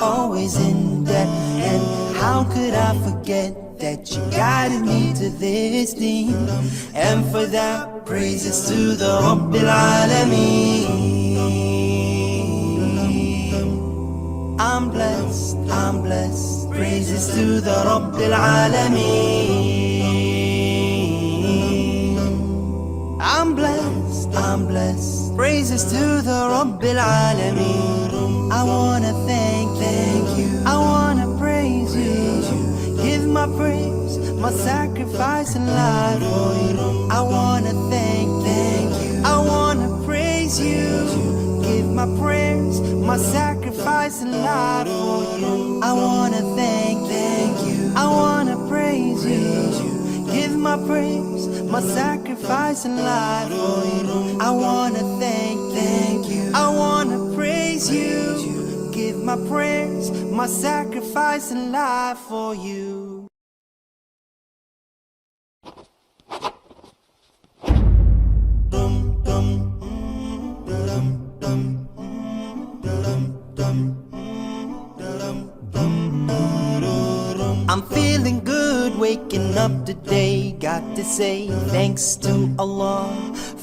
always in debt. And how could I forget that you guided me to this thing? And for that, praises to the Rabbil Alameen. I'm blessed, I'm blessed. Praises to the Rabbil Alameen. I'm blessed, I'm blessed. Praises to the Rabbil Alameen. I wanna thank you. I wanna praise you. Give my praise, my sacrifice and life for you. I wanna thank you. I wanna praise you. Give my prayers, my sacrifice and life for you. I wanna thank you. I wanna praise you. Give my praise, my sacrifice and life for you. I wanna thank you. I wanna praise you. Give my prayers, my sacrifice and life for you. I'm feeling good waking up today. Got to say thanks to Allah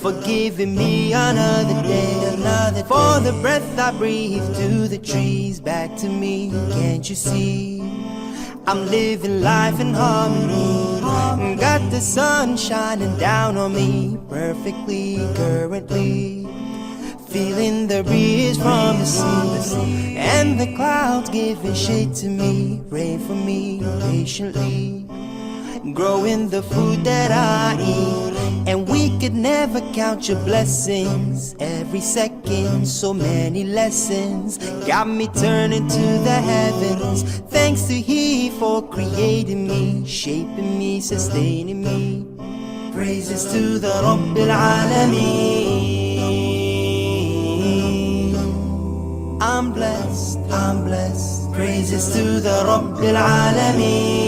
for giving me another day. For the breath I breathe, to the trees, back to me. Can't you see? I'm living life in harmony. Got the sun shining down on me perfectly currently. Feeling the breeze from the sea, and the clouds giving shade to me. Rain for me patiently, growing the food that I eat. And we could never count your blessings. Every second, so many lessons got me turning to the heavens. Thanks to He for creating me, shaping me, sustaining me. Praises to the Rabbil Alameen. I'm blessed, I'm blessed. Praises to the Rabbil Alameen.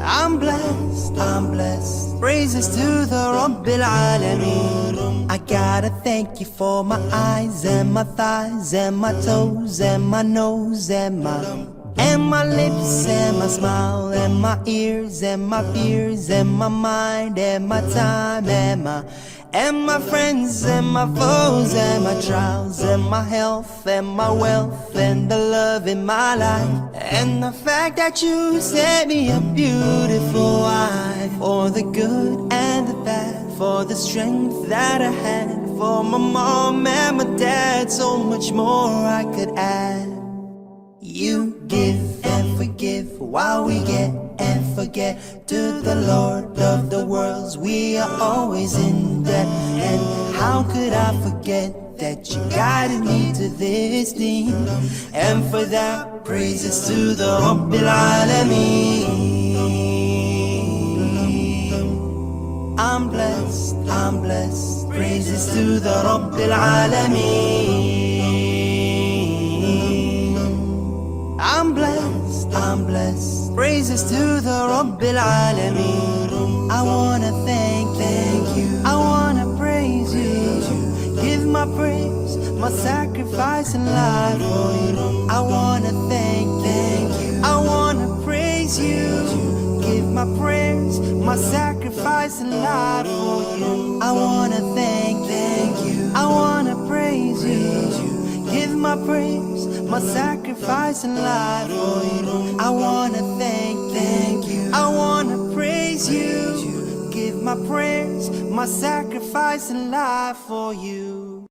I'm blessed, I'm blessed. Praises to the Rabbil Alameen. I gotta thank you for my eyes and my thighs and my toes and my nose and my lips and my smile and my ears and my fears and my mind and my time and my friends and my foes and my trials and my health and my wealth and the love in my life and the fact that you set me a beautiful wife. For the good and the bad, for the strength that I had, for my mom and my dad, so much more I could add. You give and forgive while we get and forget. To the Lord of the worlds we are always in debt. And how could I forget that you guided me to this thing? And for that, praises to the Rabbil Alameen. I'm blessed, I'm blessed. Praises to the Rabbil Alameen. I'm blessed, I'm blessed. Praises to the Rabbil Alameen. I wanna thank you. I wanna praise you. Give my praise, my sacrifice and life for you. I wanna thank you. I wanna praise you. Give my prayers, my sacrifice and life for you. I wanna thank you. I wanna praise you. Give my praise, my sacrifice and life for you. I wanna thank you. I wanna praise you. Give my prayers, my sacrifice and life for you.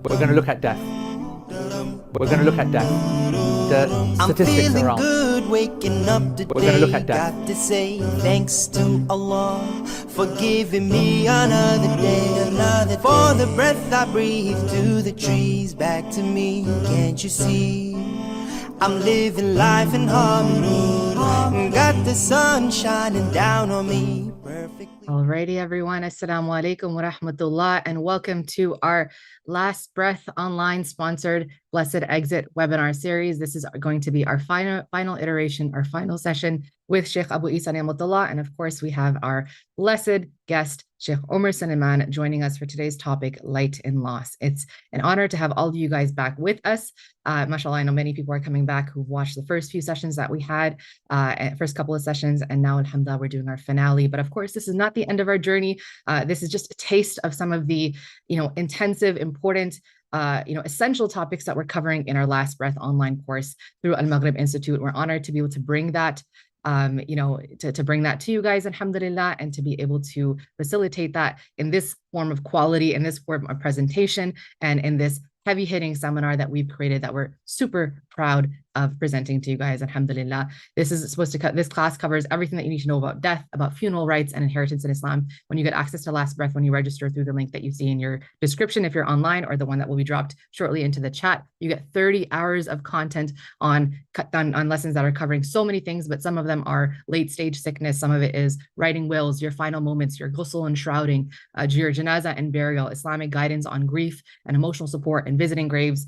We're going to look at death. We're going to look at death. The statistics are wrong. Waking up today, we're going to look at death. Got to say thanks to Allah for giving me another day. For the breath I breathe, to the trees, back to me. Can't you see? I'm living life in harmony. Got the sun shining down on me perfectly. Alrighty, everyone. Assalamu alaikum wa rahmatullah, and welcome to our Last Breath Online sponsored Blessed Exit webinar series. This is going to be our final iteration, our final session with Shaykh Abu Eesa Ni'matullah. And of course, we have our blessed guest, Shaykh Omar Suleiman, joining us for today's topic, light in loss. It's an honor to have all of you guys back with us. MashaAllah, I know many people are coming back who've watched the first few sessions that we had, first couple of sessions, and now, alhamdulillah, we're doing our finale. But of course, this is not the end of our journey. This is just a taste of some of the, intensive, important, essential topics that we're covering in our Last Breath online course through AlMaghrib Institute. We're honored to be able to bring that to bring that to you guys, alhamdulillah, and to be able to facilitate that in this form of quality, in this form of presentation, and in this heavy-hitting seminar that we've created that we're super proud of presenting to you guys, alhamdulillah. This class covers everything that you need to know about death, about funeral rites and inheritance in Islam. When you get access to Last Breath, when you register through the link that you see in your description, if you're online, or the one that will be dropped shortly into the chat, you get 30 hours of content on lessons that are covering so many things, but some of them are late stage sickness. Some of it is writing wills, your final moments, your ghusl and shrouding, your janazah and burial, Islamic guidance on grief and emotional support and visiting graves,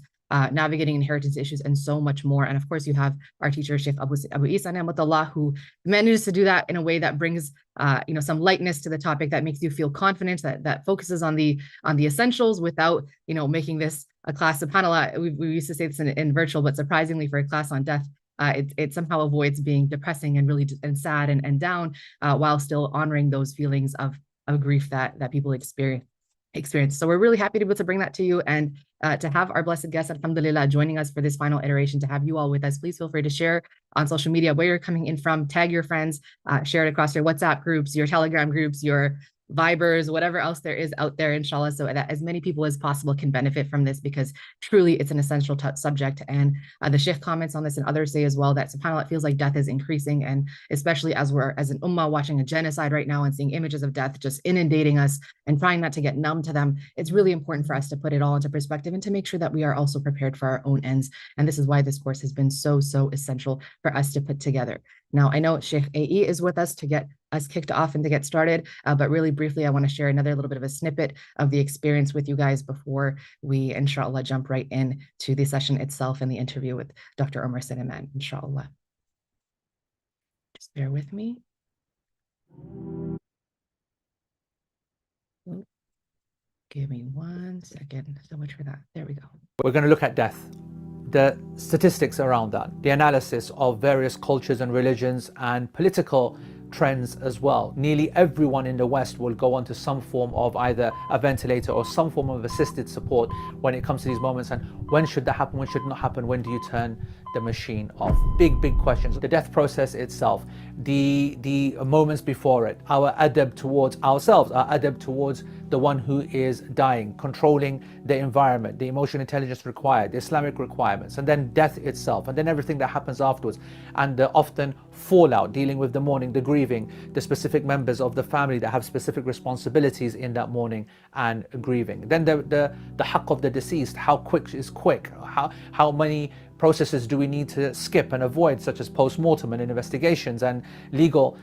navigating inheritance issues, and so much more. And of course, you have our teacher, Shaykh Abu Eesa Ni'matullah, who manages to do that in a way that brings some lightness to the topic, that makes you feel confident, that focuses on the essentials without making this a class. SubhanAllah, we used to say this in virtual, but surprisingly for a class on death, it somehow avoids being depressing and really sad and down, while still honoring those feelings of grief that people experience. So we're really happy to be able to bring that to you, and to have our blessed guest, alhamdulillah, joining us for this final iteration, to have you all with us. Please feel free to share on social media where you're coming in from, tag your friends, share it across your WhatsApp groups, your Telegram groups, your Vibers, whatever else there is out there, inshallah, so that as many people as possible can benefit from this, because truly it's an essential subject. And the Shaykh comments on this, and others say as well, that subhanAllah, it feels like death is increasing, and especially as we're as an ummah watching a genocide right now and seeing images of death just inundating us and trying not to get numb to them, it's really important for us to put it all into perspective and to make sure that we are also prepared for our own ends. And this is why this course has been so essential for us to put together. Now, I know Shaykh AE is with us to get us kicked off and to get started, but really briefly, I want to share another little bit of a snippet of the experience with you guys before we, inshallah, jump right in to the session itself and the interview with Dr. Omar Suleiman, inshallah. Just bear with me. Oh, give me 1 second. So much for that. There we go. We're going to look at death, the statistics around that, the analysis of various cultures and religions and political trends as well. Nearly everyone in the West will go on to some form of either a ventilator or some form of assisted support when it comes to these moments. And when should that happen? When should it not happen? When do you turn the machine off? Big questions. The death process itself, the moments before it, our adab towards ourselves, our adab towards the one who is dying, controlling the environment, the emotional intelligence required, the Islamic requirements, and then death itself, and then everything that happens afterwards, and the often fallout, dealing with the mourning, the grieving, the specific members of the family that have specific responsibilities in that mourning and grieving. Then the haqq of the deceased, how quick is quick, how many processes do we need to skip and avoid, such as post-mortem and investigations and legal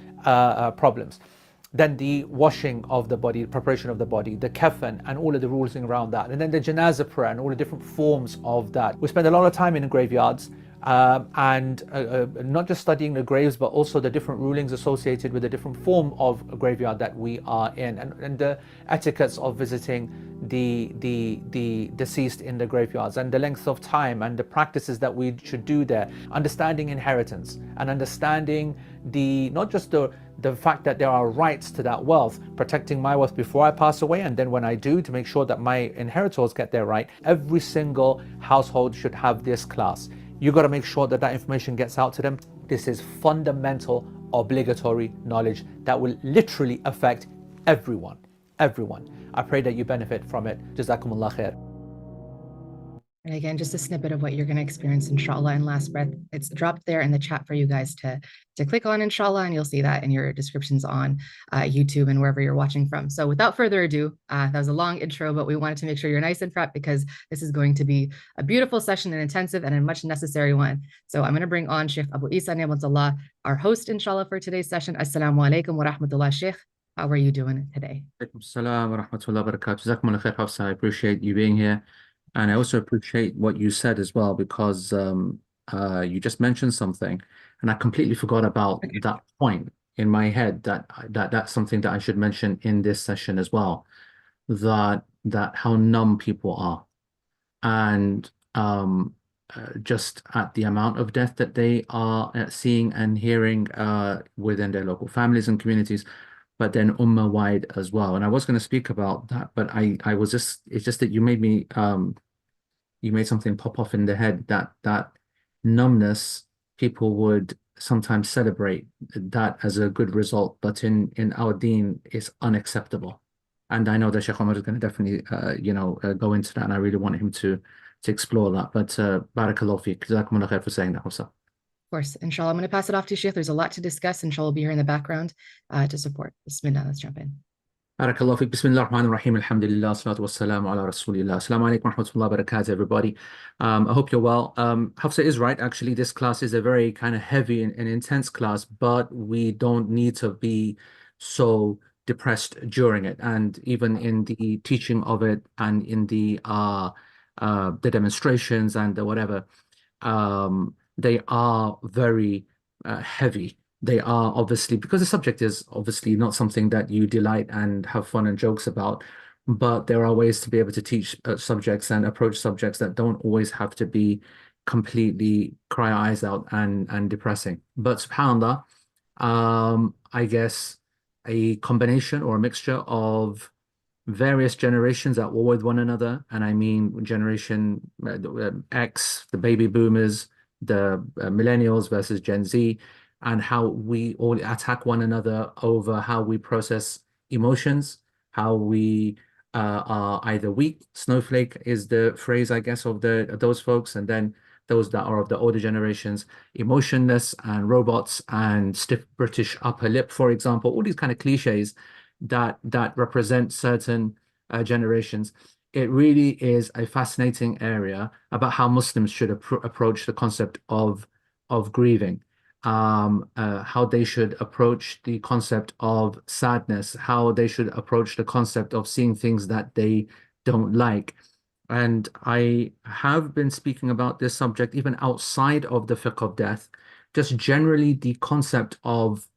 problems. Then the washing of the body, preparation of the body, the kafan and all of the rules around that, and then the janazah prayer and all the different forms of that. We spend a lot of time in graveyards, and not just studying the graves, but also the different rulings associated with the different form of graveyard that we are in, and the etiquettes of visiting the deceased in the graveyards, and the length of time and the practices that we should do there, understanding inheritance and understanding not just the fact that there are rights to that wealth, protecting my wealth before I pass away, and then when I do, to make sure that my inheritors get their right. Every single household should have this class. You got to make sure that information gets out to them. This is fundamental, obligatory knowledge that will literally affect everyone. I pray that you benefit from it. Jazakumullah khair. And again, just a snippet of what you're going to experience, inshallah, in Last Breath. It's dropped there in the chat for you guys to click on, inshallah, and you'll see that in your descriptions on YouTube and wherever you're watching from. So without further ado, that was a long intro, but we wanted to make sure you're nice and prepped, because this is going to be a beautiful session and intensive and a much necessary one. So I'm going to bring on Shaykh Abu Eesa Ni'matullah, our host, inshallah, for today's session. Assalamu alaikum wa rahmatullah, Shaykh. How are you doing today? Alaikum salam wa rahmatullah wa barakatuh. Jazakumullah khair, Hafsa. I appreciate you being here. And I also appreciate what you said as well, because you just mentioned something, and I completely forgot about Okay. that point in my head that's something that I should mention in this session as well. That how numb people are, and just at the amount of death that they are seeing and hearing within their local families and communities, but then ummah wide as well. And I was going to speak about that, but I was just it's just that you made something pop off in the head, that numbness, people would sometimes celebrate that as a good result, but in our deen it's unacceptable. And I know that Shaykh Omar is going to definitely go into that, and I really want him to explore that. But barakallahu feek, jazakumullah khair for saying that, Hafsa. Of course, inshallah. I'm going to pass it off to Sheikh. There's a lot to discuss. Inshallah, we'll be here in the background to support. Bismillah, let's jump in. Barakallahu feek. Bismillah ar-Rahman ar-Rahim. Alhamdulillah. Salatu wassalamu ala Rasulillah. Assalamu alaikum wa rahmatullahi wa barakatuh, everybody. I hope you're well. Hafsa is right. Actually, this class is a very kind of heavy and intense class, but we don't need to be so depressed during it. And even in the teaching of it and in the demonstrations and the whatever, they are very heavy. They are obviously, because the subject is obviously not something that you delight and have fun and jokes about, but there are ways to be able to teach subjects and approach subjects that don't always have to be completely cry eyes out and depressing. But subhanAllah, I guess a combination or a mixture of various generations at war with one another, and I mean generation X, the baby boomers, the millennials versus Gen Z, and how we all attack one another over how we process emotions, how we are either weak. Snowflake is the phrase, I guess, of those folks, and then those that are of the older generations, emotionless and robots and stiff British upper lip, for example, all these kind of cliches that represent certain generations. It really is a fascinating area about how Muslims should approach the concept of grieving, how they should approach the concept of sadness, how they should approach the concept of seeing things that they don't like. And I have been speaking about this subject even outside of the fiqh of death, just generally the concept of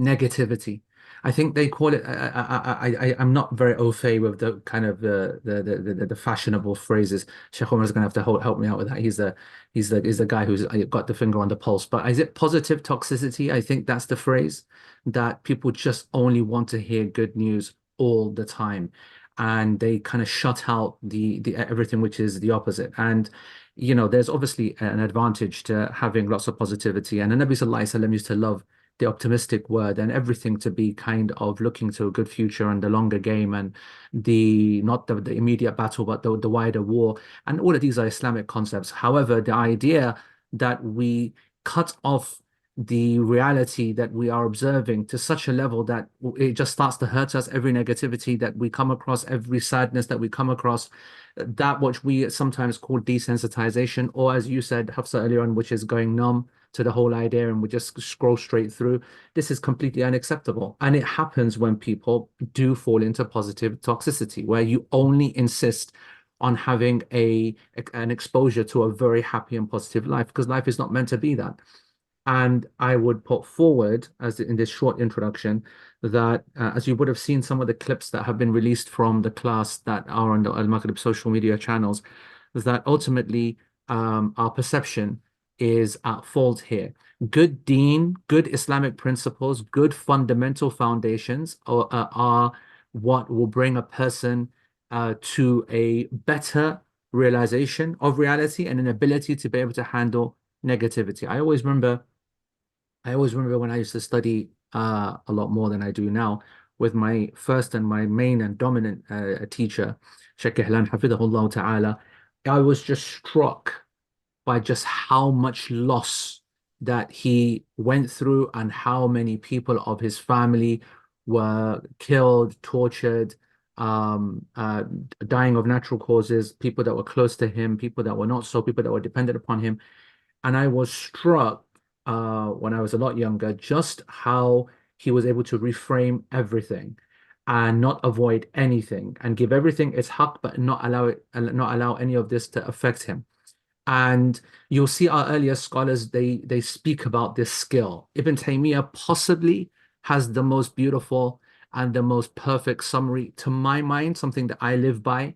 negativity. I think they call it. I'm not very au fait with the kind of the fashionable phrases. Sheikh Omar is going to have to help me out with that. He's the guy who's got the finger on the pulse. But is it positive toxicity? I think that's the phrase, that people just only want to hear good news all the time, and they kind of shut out the everything which is the opposite. And there's obviously an advantage to having lots of positivity. And the Nabi Sallallahu Alaihi Wasallam used to love the optimistic word and everything to be kind of looking to a good future and the longer game, and not the immediate battle, but the wider war. And all of these are Islamic concepts. However, the idea that we cut off the reality that we are observing to such a level that it just starts to hurt us, every negativity that we come across, every sadness that we come across, that which we sometimes call desensitization, or as you said, Hafsa, earlier on, which is going numb to the whole idea, and we just scroll straight through. This is completely unacceptable. And it happens when people do fall into positive toxicity, where you only insist on having an exposure to a very happy and positive life, because life is not meant to be that. And I would put forward, as in this short introduction, that as you would have seen some of the clips that have been released from the class that are on the AlMaghrib social media channels, is that ultimately our perception is at fault here. Good deen, good Islamic principles, good fundamental foundations are what will bring a person to a better realization of reality and an ability to be able to handle negativity. I always remember when I used to study a lot more than I do now, with my first and my main and dominant teacher, Shaykh Hafidhahullah Ta'ala. I was just struck by just how much loss that he went through and how many people of his family were killed, tortured, dying of natural causes, people that were close to him, people that were not so, people that were dependent upon him. And I was struck when I was a lot younger, just how he was able to reframe everything and not avoid anything and give everything its haqq, but not allow any of this to affect him. And you'll see our earlier scholars, they speak about this skill. Ibn Taymiyyah possibly has the most beautiful and the most perfect summary, to my mind, something that I live by.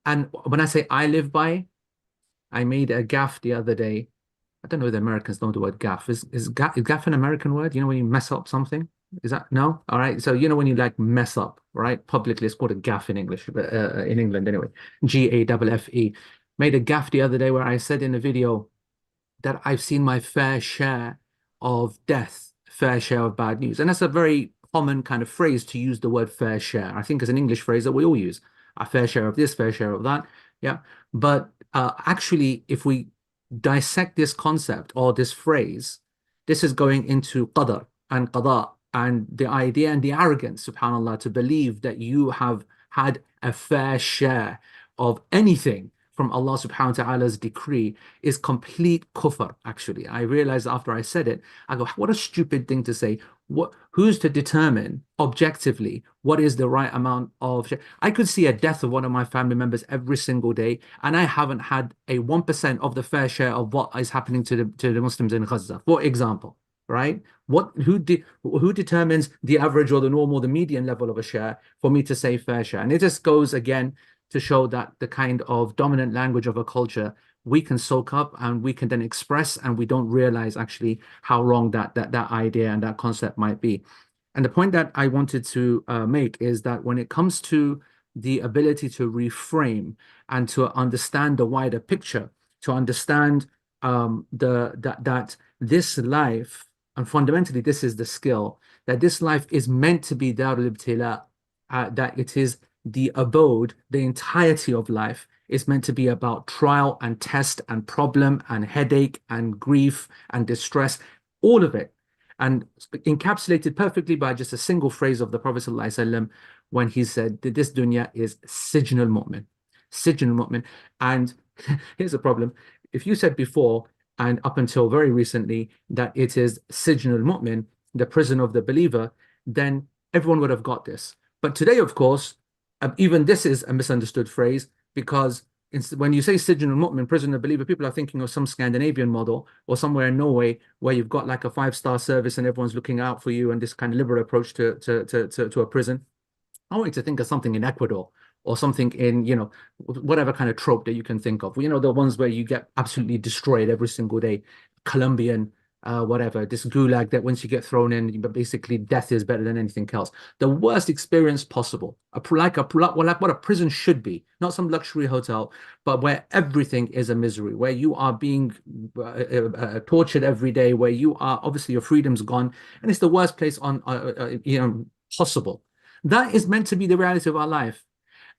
And when I say I live by, I made a gaffe the other day. I don't know if the Americans know the word gaffe. Is gaff an American word? You know when you mess up something? Is that no? All right. So you know when you like mess up, right? Publicly, it's called a gaffe in English, but in England anyway. GAFFE. Made a gaffe the other day where I said in a video that I've seen my fair share of death, fair share of bad news. And that's a very common kind of phrase to use the word fair share. I think it's an English phrase that we all use. A fair share of this, fair share of that. Yeah. But actually, if we dissect this concept or this phrase, this is going into qadar and qada and the idea and the arrogance, subhanAllah, to believe that you have had a fair share of anything from Allah subhanahu wa ta'ala's decree is complete kufr, actually. I realized after I said it, I go, what a stupid thing to say. Who's to determine objectively what is the right amount of share? I could see a death of one of my family members every single day, and I haven't had a 1% of the fair share of what is happening to the Muslims in Gaza, for example. Right? Who determines the average or the normal, the median level of a share for me to say fair share? And it just goes again to show that the kind of dominant language of a culture we can soak up and we can then express, and we don't realize actually how wrong that idea and that concept might be. And the point that I wanted to make is that when it comes to the ability to reframe and to understand the wider picture, to understand that this life, and fundamentally this is the skill, that this life is meant to be Darul Ibtila, that it is the abode, the entirety of life is meant to be about trial and test and problem and headache and grief and distress, all of it. And encapsulated perfectly by just a single phrase of the Prophet ﷺ when he said that this dunya is Sijn al-Mu'min. Sijn al-Mu'min. And here's the problem. If you said before, and up until very recently, that it is Sijn al-Mu'min, the prison of the believer, then everyone would have got this. But today, of course, even this is a misunderstood phrase, because when you say Sijn al-Mu'min, prison of the believer, people are thinking of some Scandinavian model or somewhere in Norway where you've got like a 5-star service and everyone's looking out for you, and this kind of liberal approach to a prison. I want you to think of something in Ecuador or something in, you know, whatever kind of trope that you can think of. You know, the ones where you get absolutely destroyed every single day, Colombian, whatever, this gulag that once you get thrown in, basically death is better than anything else. The worst experience possible, like what a prison should be, not some luxury hotel, but where everything is a misery, where you are being tortured every day, where you are, obviously your freedom's gone, and it's the worst place on, possible. That is meant to be the reality of our life.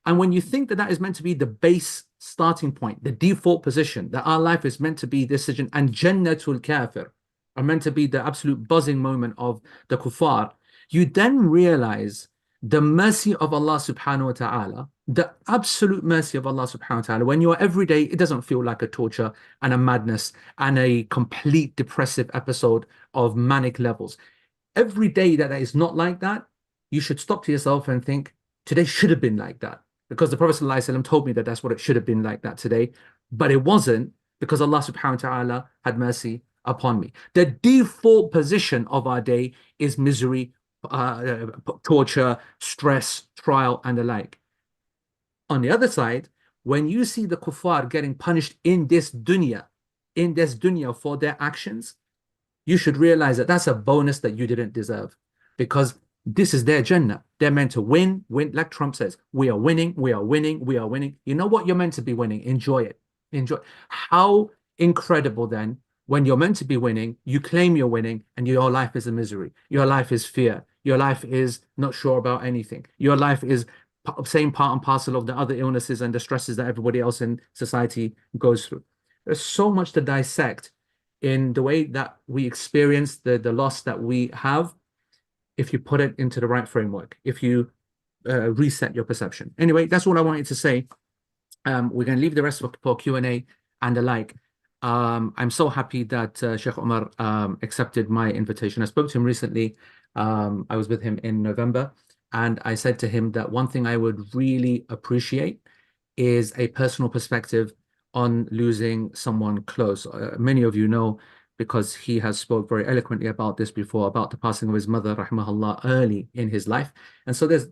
And when you think that that is meant to be the base starting point, the default position, that our life is meant to be this decision, and Jannatul Kafir are meant to be the absolute buzzing moment of the kuffar, you then realize the mercy of Allah subhanahu wa ta'ala, the absolute mercy of Allah subhanahu wa ta'ala. When you're every day, it doesn't feel like a torture and a madness and a complete depressive episode of manic levels. Every day that is not like that, you should stop to yourself and think, today should have been like that. Because the Prophet ﷺ told me that that's what it should have been like that today. But it wasn't, because Allah subhanahu wa ta'ala had mercy upon me. The default position of our day is misery, torture, stress, trial, and the like. On the other side, when you see the kuffar getting punished in this dunya for their actions, you should realize that that's a bonus that you didn't deserve, because this is their Jannah. They're meant to win. Like Trump says, we are winning, we are winning, we are winning. You know what? You're meant to be winning. Enjoy it. Enjoy. How incredible then, when you're meant to be winning, you claim you're winning, and your life is a misery. Your life is fear. Your life is not sure about anything. Your life is same part and parcel of the other illnesses and the stresses that everybody else in society goes through. There's so much to dissect in the way that we experience the loss that we have, if you put it into the right framework, if you reset your perception. Anyway, that's all I wanted to say. We're going to leave the rest for Q&A and the like. I'm so happy that Shaykh Omar accepted my invitation. I spoke to him recently. I was with him in November, and I said to him that one thing I would really appreciate is a personal perspective on losing someone close. Many of you know, because he has spoke very eloquently about this before, about the passing of his mother, rahimahullah, early in his life. And so there's,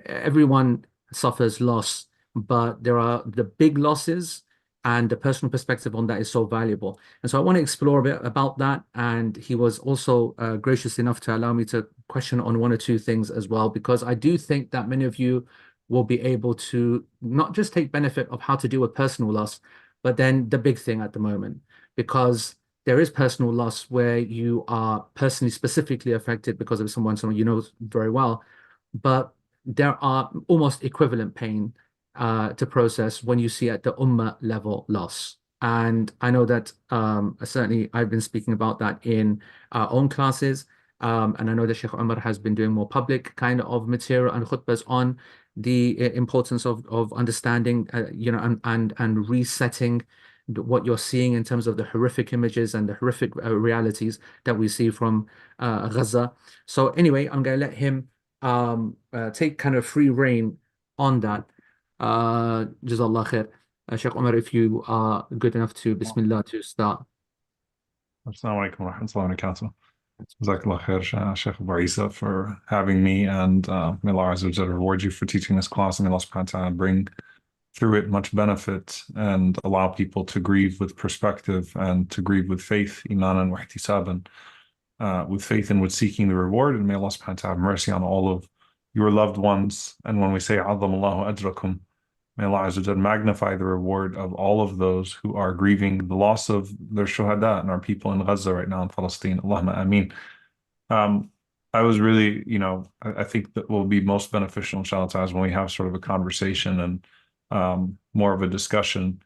everyone suffers loss, but there are the big losses, and the personal perspective on that is so valuable. And so I want to explore a bit about that. And he was also gracious enough to allow me to question on one or two things as well, because I do think that many of you will be able to not just take benefit of how to deal with personal loss, but then the big thing at the moment, because there is personal loss where you are personally specifically affected because of someone you know very well, but there are almost equivalent pain to process when you see at the ummah level loss. And I know that certainly I've been speaking about that in our own classes. And I know that Shaykh Omar has been doing more public kind of material and khutbahs on the importance of understanding, and resetting what you're seeing in terms of the horrific images and the horrific realities that we see from Gaza. So anyway, I'm going to let him take kind of free reign on that. Jazakallah khair. Shaykh Omar, if you are good enough to Bismillah to start. Assalamu alaikum wa rahmatullahi wa barakatuh. Jazakallah khair, Shaykh Abu Eesa, for having me, and may Allah Azza wa Jalla reward you for teaching this class, and may Allah subhanahu wa ta'ala bring through it much benefit and allow people to grieve with perspective and to grieve with faith, imanan wa ihtisaban, with faith and with seeking the reward. And may Allah subhanahu wa ta'ala have mercy on all of your loved ones. And when we say Allahu ajrakum, may Allah Azza wa Jalla magnify the reward of all of those who are grieving the loss of their shuhada and our people in Gaza right now in Palestine. Allahumma ameen. I was really, I think that will be most beneficial, inshallah ta'ala, when we have sort of a conversation and more of a discussion.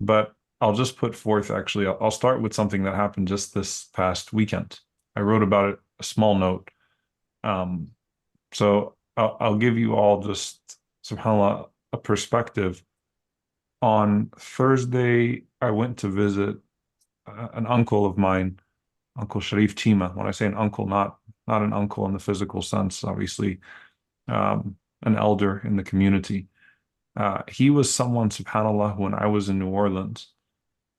But I'll just put forth, actually, I'll start with something that happened just this past weekend. I wrote about it, a small note. So I'll give you all just, subhanAllah, a perspective. On Thursday, I went to visit an uncle of mine, Uncle Sharif Chima. When I say an uncle, not an uncle in the physical sense, obviously, an elder in the community. He was someone, subhanAllah, when I was in New Orleans,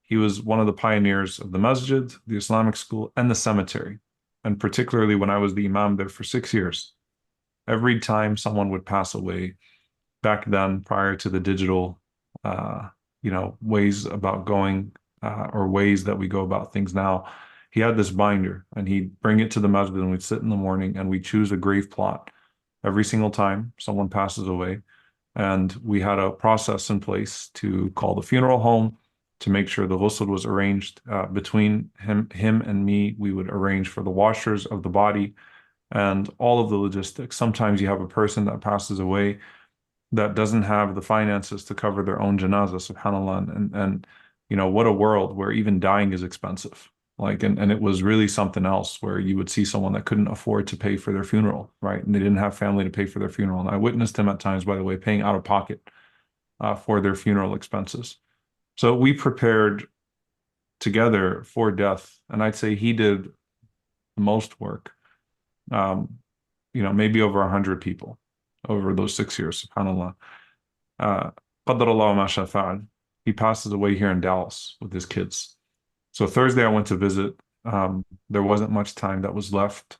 he was one of the pioneers of the masjid, the Islamic school, and the cemetery. And particularly when I was the imam there for 6 years, every time someone would pass away, back then, prior to the digital, ways about going, or ways that we go about things now, he had this binder, and he'd bring it to the masjid, and we'd sit in the morning, and we'd choose a grave plot every single time someone passes away. And we had a process in place to call the funeral home, to make sure the ghusl was arranged between him and me. We would arrange for the washers of the body and all of the logistics. Sometimes you have a person that passes away that doesn't have the finances to cover their own janazah, subhanAllah. And what a world where even dying is expensive. And it was really something else, where you would see someone that couldn't afford to pay for their funeral, right? And they didn't have family to pay for their funeral. And I witnessed him at times, by the way, paying out of pocket for their funeral expenses. So we prepared together for death. And I'd say he did the most work, maybe over 100 people over those 6 years, subhanAllah. Qadarallahu ma sha fa'al. He passes away here in Dallas with his kids. So Thursday I went to visit. There wasn't much time that was left,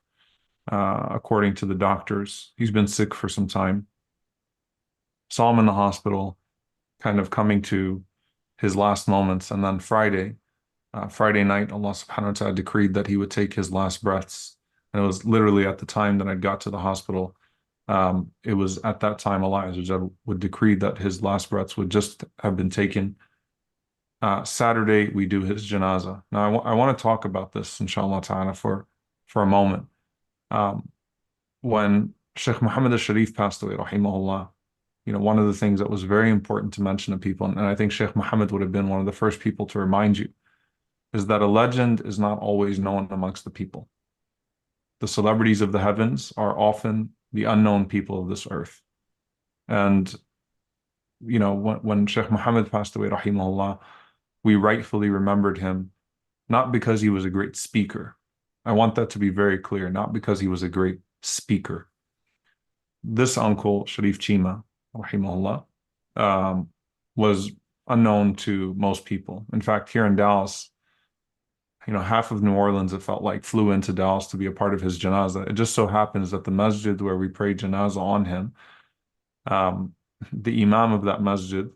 according to the doctors. He's been sick for some time. Saw him in the hospital, kind of coming to his last moments. And then Friday night, Allah subhanahu wa ta'ala decreed that he would take his last breaths. And it was literally at the time that I got to the hospital. It was at that time Allah Azza wa Jalla would decree that his last breaths would just have been taken. Saturday, we do his janazah. Now, I want to talk about this, inshallah ta'ala, for a moment. When Shaykh Muhammad al-Sharif passed away, rahimahullah, one of the things that was very important to mention to people, and I think Shaykh Muhammad would have been one of the first people to remind you, is that a legend is not always known amongst the people. The celebrities of the heavens are often the unknown people of this earth. And, when Shaykh Muhammad passed away, rahimahullah, we rightfully remembered him, not because he was a great speaker. I want that to be very clear, not because he was a great speaker. This uncle, Sharif Chima, rahimahullah, was unknown to most people. In fact, here in Dallas, half of New Orleans, it felt like, flew into Dallas to be a part of his janazah. It just so happens that the masjid where we prayed janazah on him, the imam of that masjid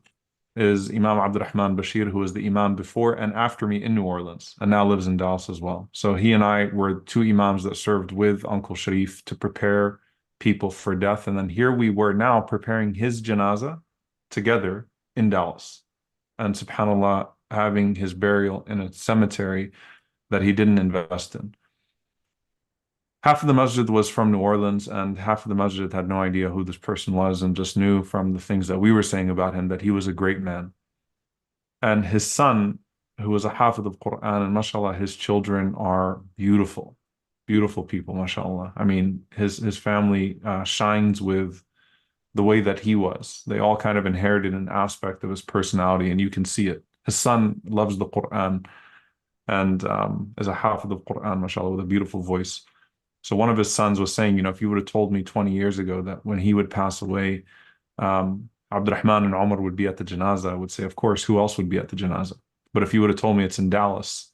is Imam Abdurrahman Bashir, who was the imam before and after me in New Orleans, and now lives in Dallas as well. So he and I were two imams that served with Uncle Sharif to prepare people for death. And then here we were now preparing his janazah together in Dallas. And subhanAllah, having his burial in a cemetery that he didn't invest in. Half of the masjid was from New Orleans, and half of the masjid had no idea who this person was and just knew from the things that we were saying about him that he was a great man. And his son, who was a hafid of Quran, and mashallah, his children are beautiful, beautiful people, mashallah. I mean, his family shines with the way that he was. They all kind of inherited an aspect of his personality, and you can see it. His son loves the Quran and is a hafid of Quran, mashallah, with a beautiful voice. So one of his sons was saying, if you would have told me 20 years ago that when he would pass away, Abdurrahman and Omar would be at the janazah, I would say, of course, who else would be at the janazah? But if you would have told me it's in Dallas,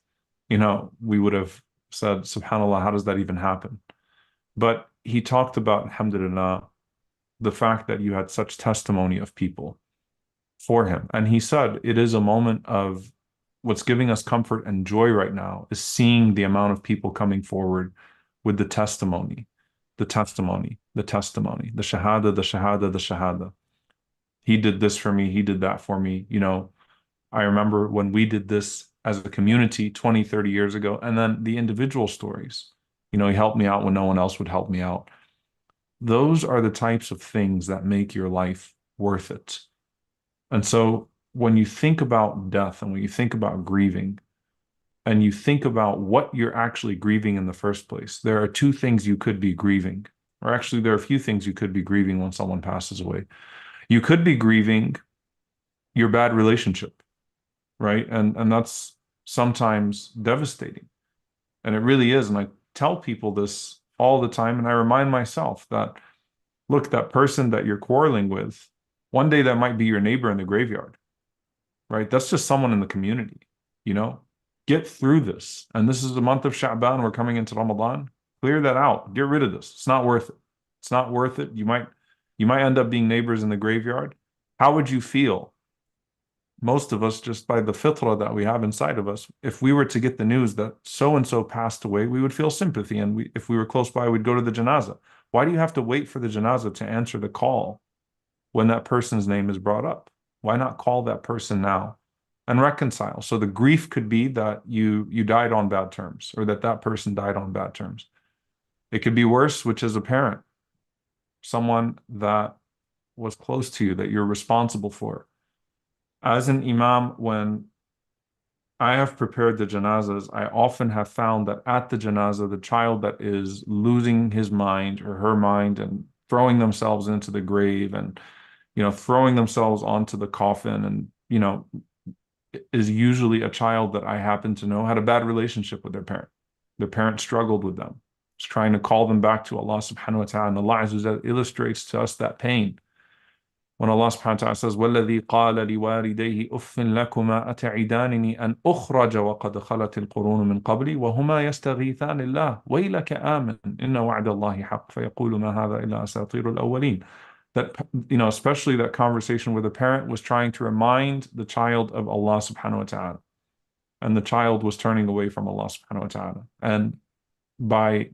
we would have said, subhanAllah, how does that even happen? But he talked about, alhamdulillah, the fact that you had such testimony of people for him. And he said, it is a moment of what's giving us comfort and joy right now is seeing the amount of people coming forward with the testimony, the testimony, the testimony, the shahada, the shahada, the shahada. He did this for me. He did that for me. I remember when we did this as a community 20, 30 years ago, and then the individual stories. He helped me out when no one else would help me out. Those are the types of things that make your life worth it. And so when you think about death and when you think about grieving, and you think about what you're actually grieving in the first place, there are two things you could be grieving. Or actually, there are a few things you could be grieving when someone passes away. You could be grieving your bad relationship, right? And that's sometimes devastating. And it really is. And I tell people this all the time, and I remind myself that, look, that person that you're quarreling with, one day that might be your neighbor in the graveyard, right? That's just someone in the community, Get through this. And this is the month of Sha'ban. We're coming into Ramadan. Clear that out. Get rid of this. It's not worth it. It's not worth it. You might end up being neighbors in the graveyard. How would you feel? Most of us, just by the fitrah that we have inside of us, if we were to get the news that so-and-so passed away, we would feel sympathy. And if we were close by, we'd go to the janazah. Why do you have to wait for the janazah to answer the call when that person's name is brought up? Why not call that person now and reconcile? So the grief could be that you died on bad terms, or that person died on bad terms. It could be worse, which is a parent, someone that was close to you, that you're responsible for. As an imam, when I have prepared the janazas, I often have found that at the janazah, the child that is losing his mind or her mind and throwing themselves into the grave and, throwing themselves onto the coffin and, is usually a child that I happen to know had a bad relationship with their parent. Their parent struggled with them. Was trying to call them back to Allah subhanahu wa ta'ala. And Allah Azza wa Jalla illustrates to us that pain. When Allah subhanahu wa ta'ala says, وَالَّذِي قَالَ لِوَالِدَيْهِ أُفٍّ لَكُمَا أَتَعِدَانِنِي أَنْ أُخْرَجَ وَقَدْ خَلَتِ الْقُرُونُ مِنْ قَبْلِي وَهُمَا يَسْتَغِيثَانِ اللَّهِ وَيْلَكَ آمِنْ إِنَّ وَعْدَ اللَّهِ حَقٌّ فَيَقُولُ مَا هَذَا إِلَّا أَسَاطِيرُ الْأَوَّلِينَ. That, especially that conversation where the parent was trying to remind the child of Allah subhanahu wa ta'ala. And the child was turning away from Allah subhanahu wa ta'ala. And by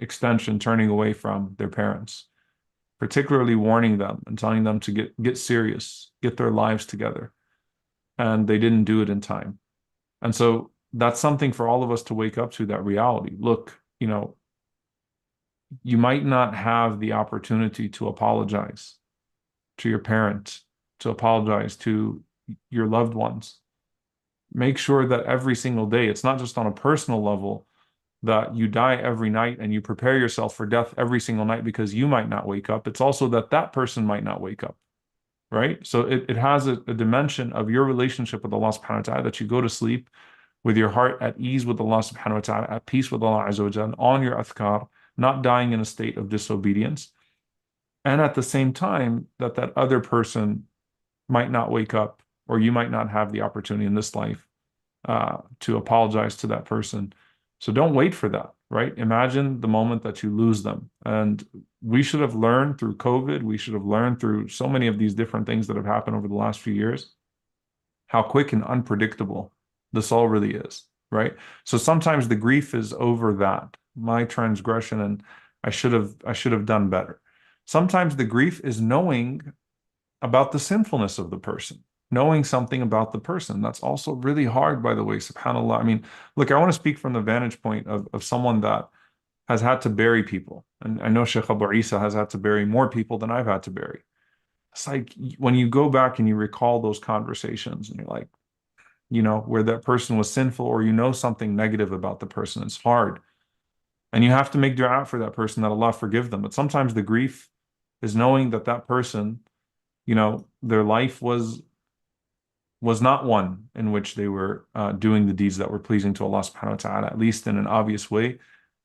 extension, turning away from their parents. Particularly warning them and telling them to get serious, get their lives together. And they didn't do it in time. And so that's something for all of us to wake up to, that reality. Look, you might not have the opportunity to apologize to your parent, to apologize to your loved ones. Make sure that every single day, it's not just on a personal level, that you die every night and you prepare yourself for death every single night because you might not wake up. It's also that person might not wake up, right? So it has a dimension of your relationship with Allah subhanahu wa ta'ala, that you go to sleep with your heart at ease with Allah subhanahu wa ta'ala, at peace with Allah Azza wa Jalla, on your adhkar, not dying in a state of disobedience. And at the same time, that other person might not wake up or you might not have the opportunity in this life to apologize to that person. So don't wait for that, right? Imagine the moment that you lose them. And we should have learned through COVID, we should have learned through so many of these different things that have happened over the last few years, how quick and unpredictable this all really is, right? So sometimes the grief is over that, my transgression, and I should have done better. Sometimes the grief is knowing about the sinfulness of the person, knowing something about the person. That's also really hard, by the way, subhanAllah. I mean, look, I want to speak from the vantage point of someone that has had to bury people. And I know Shaykh Abu Eesa has had to bury more people than I've had to bury. It's like when you go back and you recall those conversations and you're like, you know, where that person was sinful, or you know something negative about the person, it's hard. And you have to make dua for that person that Allah forgive them. But sometimes the grief is knowing that that person, you know, their life was not one in which they were doing the deeds that were pleasing to Allah subhanahu wa ta'ala, at least in an obvious way,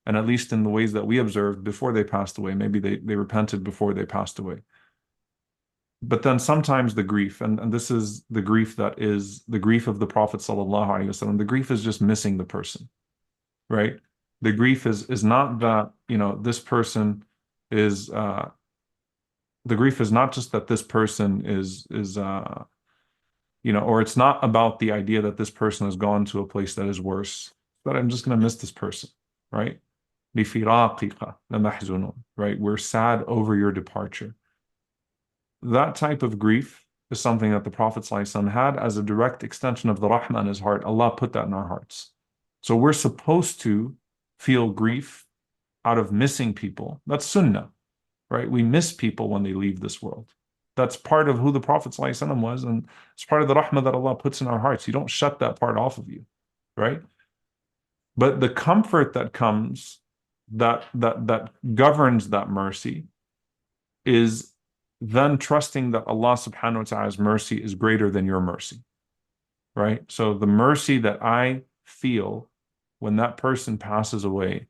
and at least in the ways that we observed before they passed away. Maybe they repented before they passed away. But then sometimes the grief, and this is the grief that is the grief of the Prophet sallallahu alaihi wasallam, the grief is just missing the person, right? The grief is not that, you know, this person is, the grief is not just that this person is you know, or it's not about the idea that this person has gone to a place that is worse, but I'm just going to miss this person, right? لِفِرَاقِكَ لَمَحْزُنُونَ, right? We're sad over your departure. That type of grief is something that the Prophet ﷺ had as a direct extension of the rahmah in his heart. Allah put that in our hearts. So we're supposed to feel grief out of missing people. That's sunnah, right? We miss people when they leave this world. That's part of who the Prophet ﷺ was, and it's part of the rahmah that Allah puts in our hearts. You don't shut that part off of you, right? But the comfort that comes, that governs that mercy, is then trusting that Allah subhanahu wa ta'ala's mercy is greater than your mercy, right? So the mercy that I feel when that person passes away,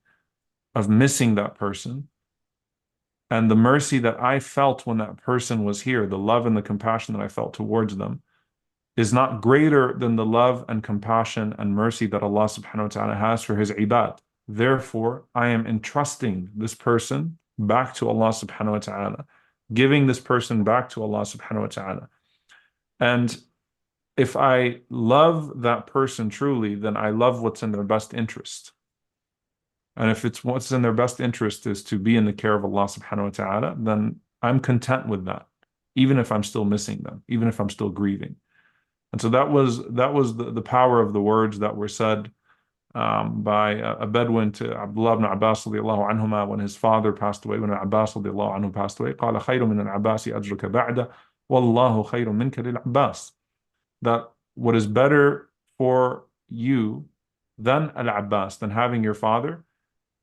of missing that person, and the mercy that I felt when that person was here, the love and the compassion that I felt towards them, is not greater than the love and compassion and mercy that Allah subhanahu wa ta'ala has for his ibad. Therefore, I am entrusting this person back to Allah subhanahu wa ta'ala, giving this person back to Allah subhanahu wa ta'ala. And if I love that person truly, then I love what's in their best interest. And if it's what's in their best interest is to be in the care of Allah subhanahu wa ta'ala, then I'm content with that, even if I'm still missing them, even if I'm still grieving. And so that was the power of the words that were said by a Bedouin to Abdullah ibn Abbas radiallahu anhuma when his father passed away, when Abbas radiallahu anhu passed away. قال خير من العباس أجرك بعد والله خير منك للعباس. That what is better for you than Al-Abbas, than having your father,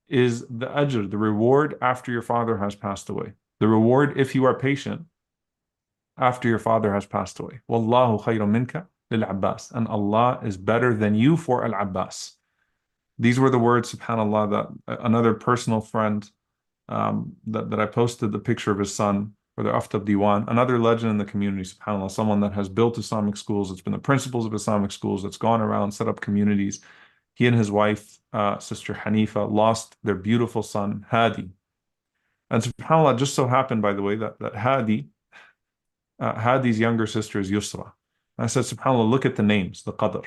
is the ajr, the reward after your father has passed away. The reward, if you are patient, after your father has passed away. Wallahu khayrun minka lil-Abbas. And Allah is better than you for Al-Abbas. These were the words, subhanAllah, that another personal friend that I posted the picture of his son, or the Aftab Diwan, another legend in the community, subhanAllah, someone that has built Islamic schools, it's been the principals of Islamic schools, that's gone around, set up communities. He and his wife, Sister Hanifa, lost their beautiful son, Hadi. And subhanAllah, just so happened, by the way, that Hadi's younger sister is Yusra. And I said, subhanAllah, look at the names, the qadr.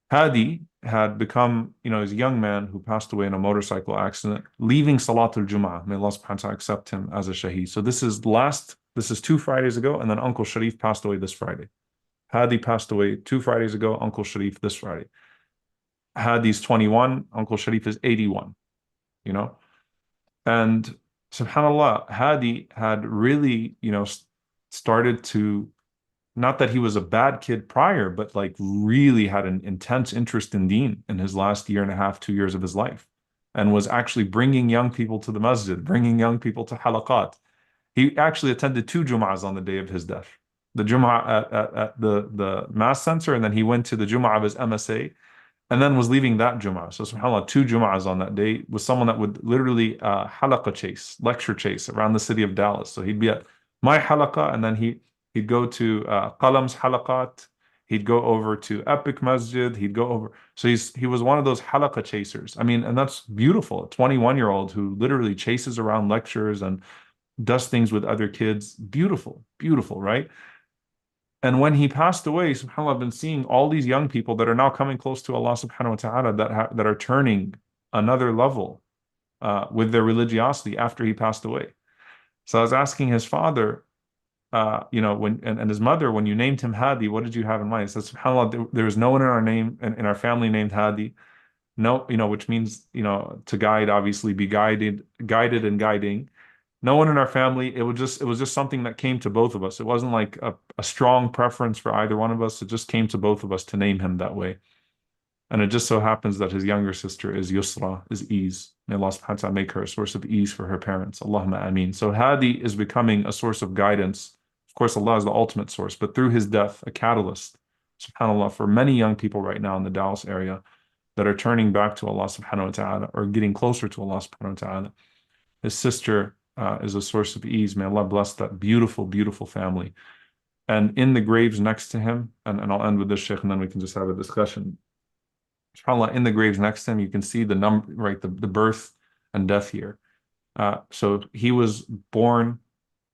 Hadi had become, you know, he's a young man who passed away in a motorcycle accident, leaving Salatul Jum'ah. May Allah subhanahu wa ta'ala accept him as a shaheed. So this is 2 Fridays ago, and then Uncle Sharif passed away this Friday. Hadi passed away 2 Fridays ago, Uncle Sharif this Friday. Hadi's 21, Uncle Sharif is 81, you know? And subhanAllah, Hadi had really, you know, started to, not that he was a bad kid prior, but like really had an intense interest in deen in his last year and a half, 2 years of his life, and was actually bringing young people to the masjid, bringing young people to halaqat. He actually attended 2 Jum'ahs on the day of his death. The Jum'ah at the mass center, and then he went to the Jum'ah of his MSA, and then was leaving that Jum'ah. So subhanAllah, 2 Jum'ahs on that day, was someone that would literally halaqa chase, lecture chase around the city of Dallas. So he'd be at my halaqah, and then he He'd go to Qalam's halaqat. He'd go over to Epic Masjid. He'd go over. So he was one of those halaqa chasers. I mean, and that's beautiful. A 21-year-old who literally chases around lectures and does things with other kids. Beautiful, beautiful, right? And when he passed away, subhanAllah, I've been seeing all these young people that are now coming close to Allah subhanahu wa ta'ala that are turning another level with their religiosity after he passed away. So I was asking his father, when and his mother, when you named him Hadi, what did you have in mind? He said, subhanAllah, there was no one in our name in our family named Hadi. No, which means, to guide, obviously, be guided and guiding. No one in our family. It was just something that came to both of us. It wasn't like a strong preference for either one of us. It just came to both of us to name him that way. And it just so happens that his younger sister is Yusra, is ease. May Allah subhanahu wa ta'ala make her a source of ease for her parents. Allahumma ameen. So Hadi is becoming a source of guidance. Of course, Allah is the ultimate source, but through his death, a catalyst, subhanAllah, for many young people right now in the Dallas area that are turning back to Allah subhanahu wa ta'ala or getting closer to Allah subhanahu wa ta'ala. His sister is a source of ease. May Allah bless that beautiful, beautiful family. And in the graves next to him, and I'll end with this, Shaykh, and then we can just have a discussion. SubhanAllah, in the graves next to him, you can see the number, right, the birth and death year. So he was born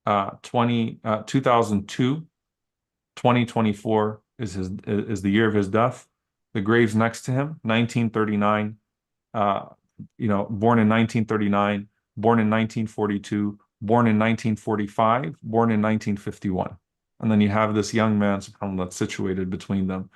2002. 2024 is the year of his death. The graves next to him, 1939. Born in 1939, born in 1942, born in 1945, born in 1951. And then you have this young man, subhanAllah, that's situated between them.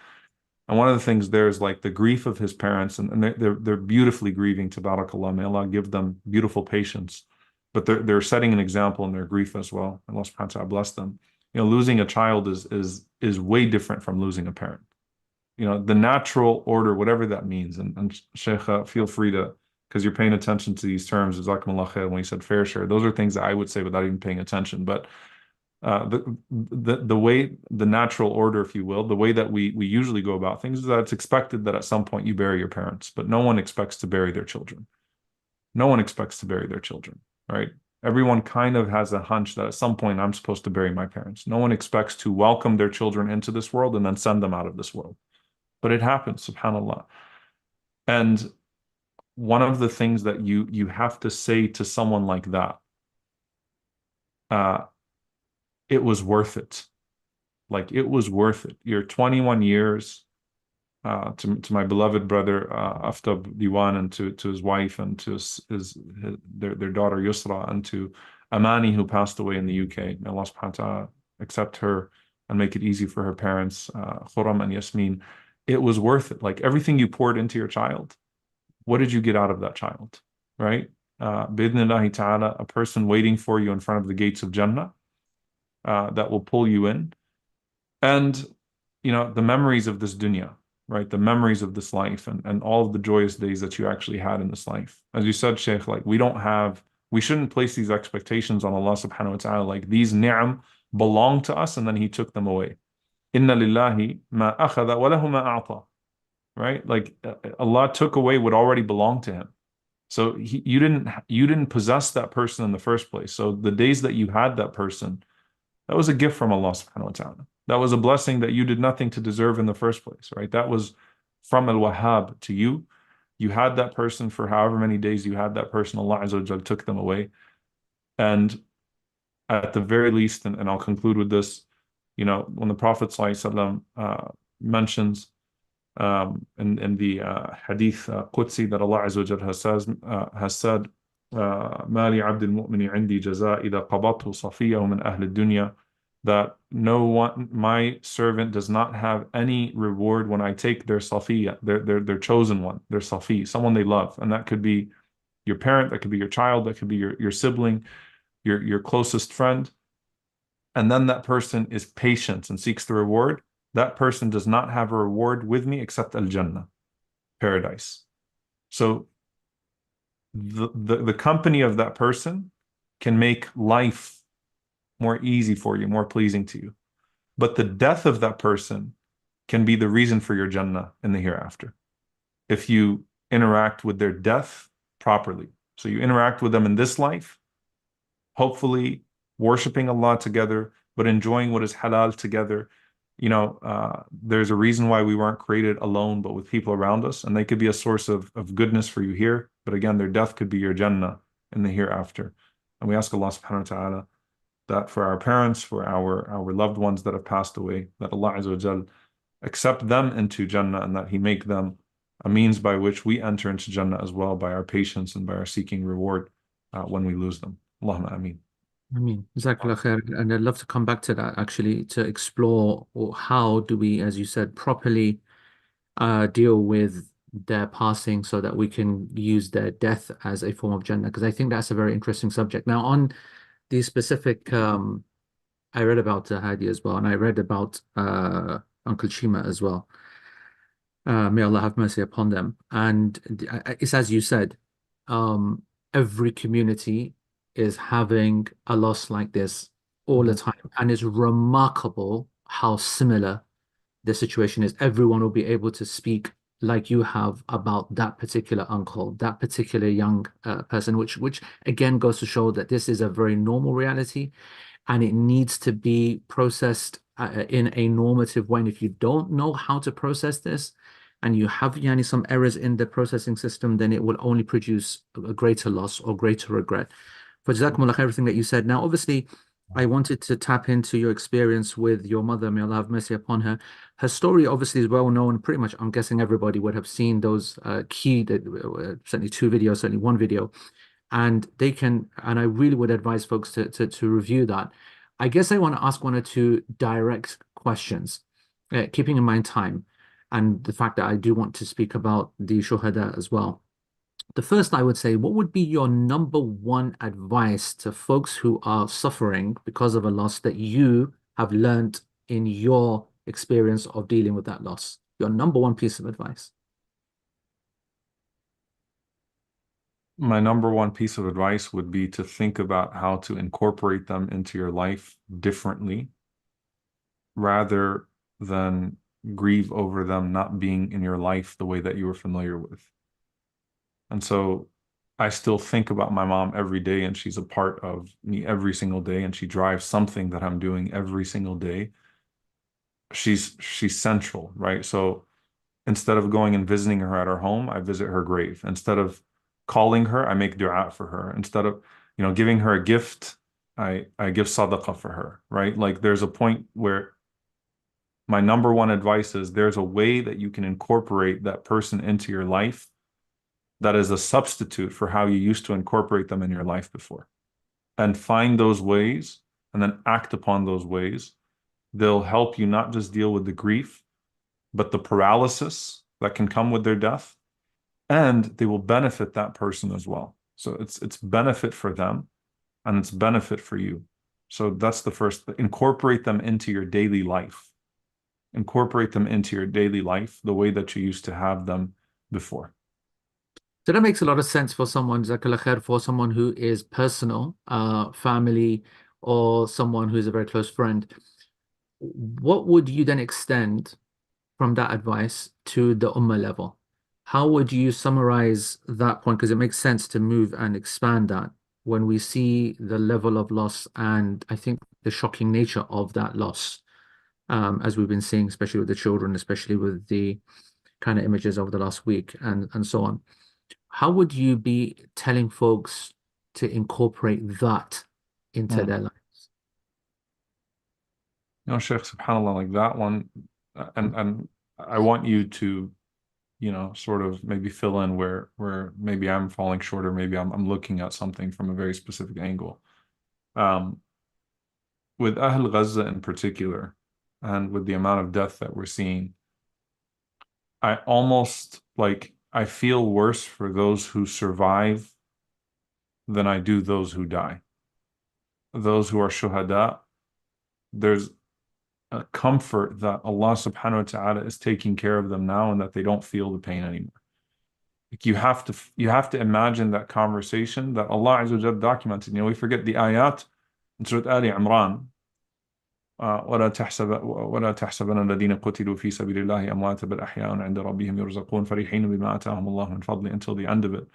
And one of the things there is like the grief of his parents, and they're beautifully grieving, tabarakallah. May Allah give them beautiful patience. But they're setting an example in their grief as well. Allah subhanahu wa ta'ala bless them. Losing a child is way different from losing a parent. The natural order, whatever that means. And Shaykh, feel free to, because you're paying attention to these terms, Jazakumullah khair, when you said fair share, those are things that I would say without even paying attention. But the way, the natural order, if you will, the way that we usually go about things is that it's expected that at some point you bury your parents, but no one expects to bury their children. No one expects to bury their children, right? Everyone kind of has a hunch that at some point I'm supposed to bury my parents. No one expects to welcome their children into this world and then send them out of this world. But it happens, subhanAllah. And one of the things that you have to say to someone like that, it was worth it. Like, it was worth it. You're 21 years, to my beloved brother Aftab Diwan, and to his wife, and to their daughter Yusra, and to Amani, who passed away in the UK. May Allah subhanahu wa ta'ala accept her and make it easy for her parents, Khuram and Yasmin. It was worth it. Like, everything you poured into your child, what did you get out of that child, right? Bidnillahi ta'ala, a person waiting for you in front of the gates of Jannah that will pull you in. And, the memories of this dunya, right? The memories of this life, and all of the joyous days that you actually had in this life. As you said, Shaykh, like, we shouldn't place these expectations on Allah subhanahu wa ta'ala, like these ni'am belong to us and then he took them away. Inna lillahi ma akhadha wa lahu ma a'ta. Right? Like, Allah took away what already belonged to him. So you didn't possess that person in the first place. So the days that you had that person, that was a gift from Allah subhanahu wa ta'ala. That was a blessing that you did nothing to deserve in the first place, right? That was from Al-Wahhab to you. You had that person for however many days you had that person. Allah Azza wa Jal took them away. And at the very least, and I'll conclude with this, when the Prophet ﷺ mentions in the hadith Qudsi that Allah Azza wa Jal has said, مَا لِعَبْدِ الْمُؤْمِنِ عِنْدِي جَزَاء إِذَا قَبَضْتُ صَفِيَّهُ مِنْ أَهْلِ الدُّنْيَا, that my servant does not have any reward when I take their safiya, their chosen one, their safi, someone they love. And that could be your parent, that could be your child, that could be your sibling, your closest friend. And then that person is patient and seeks the reward. That person does not have a reward with me except Al-Jannah, paradise. So the company of that person can make life more easy for you, more pleasing to you. But the death of that person can be the reason for your Jannah in the hereafter, if you interact with their death properly. So you interact with them in this life, hopefully worshiping Allah together, but enjoying what is halal together. There's a reason why we weren't created alone, but with people around us, and they could be a source of goodness for you here. But again, their death could be your Jannah in the hereafter. And we ask Allah subhanahu wa ta'ala that for our parents, for our loved ones that have passed away, that Allah Azza wa Jal accept them into Jannah, and that He make them a means by which we enter into Jannah as well, by our patience and by our seeking reward when we lose them. Allahumma ameen. I mean, Jazakallah khair. And I'd love to come back to that actually, to explore how do we, as you said, properly deal with their passing so that we can use their death as a form of Jannah, because I think that's a very interesting subject. Now, on the specific, I read about Hadi as well, and I read about Uncle Shima as well. May Allah have mercy upon them. And it's as you said, every community is having a loss like this all the time, and it's remarkable how similar the situation is. Everyone will be able to speak like you have about that particular uncle, that particular young person, which again goes to show that this is a very normal reality, and it needs to be processed in a normative way. And if you don't know how to process this, and you have some errors in the processing system, then it will only produce a greater loss or greater regret. For Jazakumullah khair, everything that you said. Now, obviously, I wanted to tap into your experience with your mother. May Allah have mercy upon her. Her story obviously is well known. Pretty much, I'm guessing everybody would have seen those certainly 2 videos, certainly 1 video. And they can, and I really would advise folks to review that. I guess I want to ask 1 or 2 direct questions, keeping in mind time and the fact that I do want to speak about the shuhada as well. The first, I would say, what would be your number 1 advice to folks who are suffering because of a loss that you have learned in your experience of dealing with that loss? Your number 1 piece of advice. My number 1 piece of advice would be to think about how to incorporate them into your life differently, rather than grieve over them not being in your life the way that you were familiar with. And so I still think about my mom every day, and she's a part of me every single day, and she drives something that I'm doing every single day. She's central, right? So instead of going and visiting her at her home, I visit her grave. Instead of calling her, I make dua for her. Instead of, giving her a gift, I give sadaqah for her, right? Like, there's a point where my number 1 advice is there's a way that you can incorporate that person into your life that is a substitute for how you used to incorporate them in your life before. And find those ways and then act upon those ways. They'll help you not just deal with the grief, but the paralysis that can come with their death, and they will benefit that person as well. So it's benefit for them, and it's benefit for you. So that's the first. Incorporate them into your daily life. Incorporate them into your daily life the way that you used to have them before. So that makes a lot of sense for someone, Jazakallah khair, for someone who is personal, family, or someone who's a very close friend. What would you then extend from that advice to the ummah level? How would you summarize that point? Because it makes sense to move and expand that when we see the level of loss and I think the shocking nature of that loss, as we've been seeing, especially with the children, especially with the kind of images over the last week and so on. How would you be telling folks to incorporate that into their lives? Shaykh, subhanAllah, like that one, and I want you to, sort of maybe fill in where maybe I'm falling short, or maybe I'm looking at something from a very specific angle. With Ahl Gaza in particular, and with the amount of death that we're seeing, I almost I feel worse for those who survive than I do those who die. Those who are shuhada, there's a comfort that Allah subhanahu wa ta'ala is taking care of them now, and that they don't feel the pain anymore. You have to imagine that conversation that Allah Azza wa Jalla documented. We forget the ayat in Surah Ali Imran. ولا تحسبن الذين قتلوا في سبيل الله أمواتا بل أحياء عند ربهم يرزقون فرحين بما آتاهم الله من فضله, until the end of it.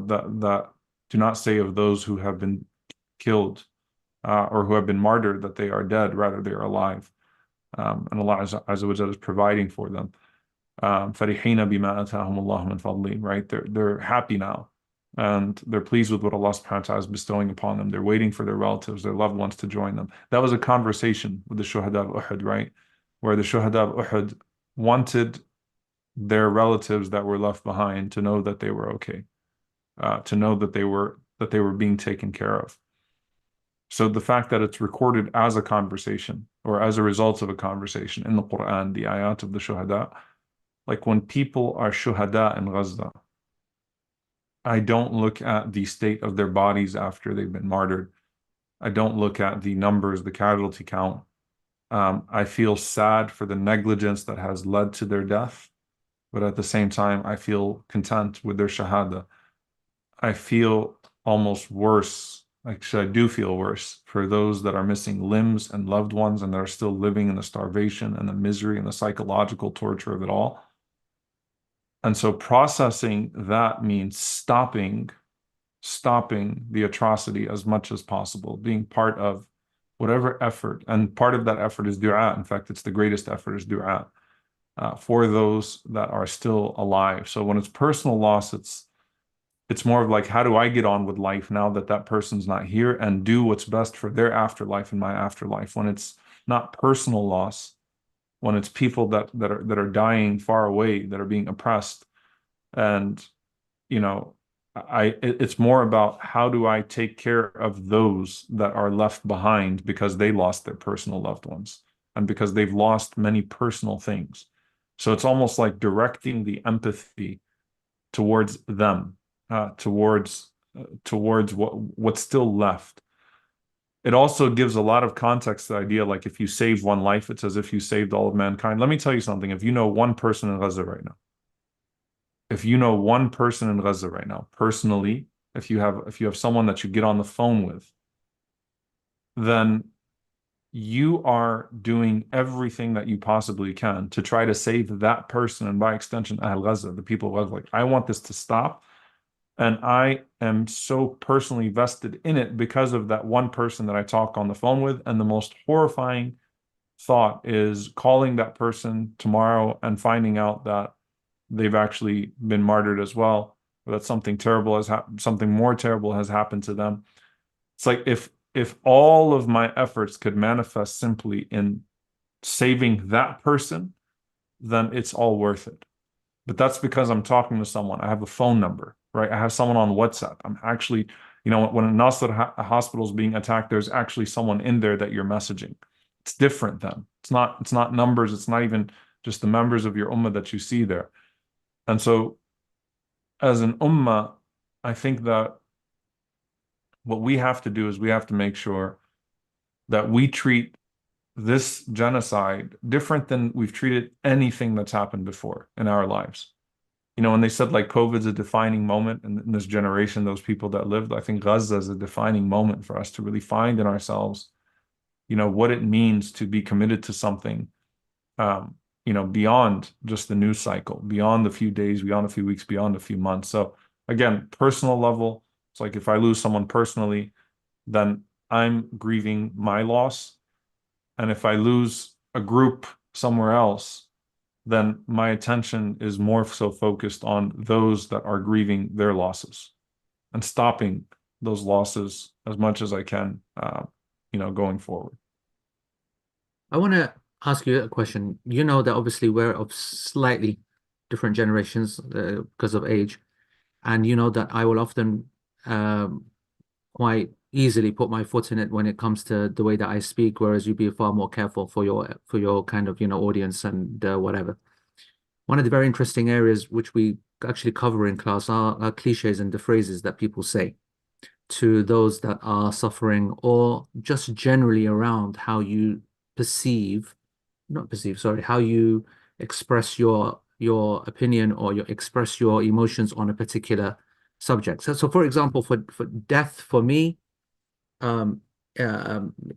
That do not say of those who have been killed or who have been martyred, that they are dead, rather they are alive. And Allah Azza wa Jalla is providing for them. فَرِحِينَ بِمَا آتَاهُمُ اللَّهُ مِنْ فَضْلِهِ, right? They're happy now, and they're pleased with what Allah subhanahu wa ta'ala is bestowing upon them. They're waiting for their relatives, their loved ones to join them. That was a conversation with the Shuhada of Uhud, right? Where the Shuhada of Uhud wanted their relatives that were left behind to know that they were okay, to know that they were being taken care of. So the fact that it's recorded as a conversation or as a result of a conversation in the Quran, the ayat of the Shuhada, like when people are Shuhada in Gaza, I don't look at the state of their bodies after they've been martyred. I don't look at the numbers, the casualty count. I feel sad for the negligence that has led to their death, but at the same time, I feel content with their Shahada. I feel almost worse. Actually, I do feel worse for those that are missing limbs and loved ones and that are still living in the starvation and the misery and the psychological torture of it all. And so processing that means stopping the atrocity as much as possible, being part of whatever effort. And part of that effort is dua. In fact, it's the greatest effort is dua for those that are still alive. So when it's personal loss, it's more of like, how do I get on with life now that that person's not here, and do what's best for their afterlife and my afterlife. When it's not personal loss, when it's people that are dying far away, that are being oppressed, and it's more about how do I take care of those that are left behind because they lost their personal loved ones and because they've lost many personal things. So it's almost like directing the empathy towards them, towards what's still left. It also gives a lot of context to the idea, like if you save one life, it's as if you saved all of mankind. Let me tell you something. If you know one person in Gaza right now, personally, if you have someone that you get on the phone with, then you are doing everything that you possibly can to try to save that person, and by extension, Ahl Gaza, the people of Gaza. Like, I want this to stop. And I am so personally vested in it because of that one person that I talk on the phone with. And the most horrifying thought is calling that person tomorrow and finding out that they've actually been martyred as well, or that something more terrible has happened to them. It's like if all of my efforts could manifest simply in saving that person, then it's all worth it. But that's because I'm talking to someone. I have a phone number, right? I have someone on WhatsApp. I'm actually, when a Nasr hospital is being attacked, there's actually someone in there that you're messaging. It's different then. It's not numbers. It's not even just the members of your ummah that you see there. And so as an ummah, I think that what we have to do is we have to make sure that we treat this genocide different than we've treated anything that's happened before in our lives. When they said like COVID's a defining moment in this generation, those people that lived, I think Gaza is a defining moment for us to really find in ourselves, what it means to be committed to something, beyond just the news cycle, beyond a few days, beyond a few weeks, beyond a few months. So again, personal level, it's like if I lose someone personally, then I'm grieving my loss. And if I lose a group somewhere else, then my attention is more so focused on those that are grieving their losses and stopping those losses as much as I can, going forward. I want to ask you a question. You know that obviously we're of slightly different generations because of age, and you know that I will often quite easily put my foot in it when it comes to the way that I speak, whereas you'd be far more careful for your kind of audience and whatever. One of the very interesting areas which we actually cover in class are cliches and the phrases that people say to those that are suffering, or just generally around how you how you express your opinion or express your emotions on a particular subject. So for example, for death, for me,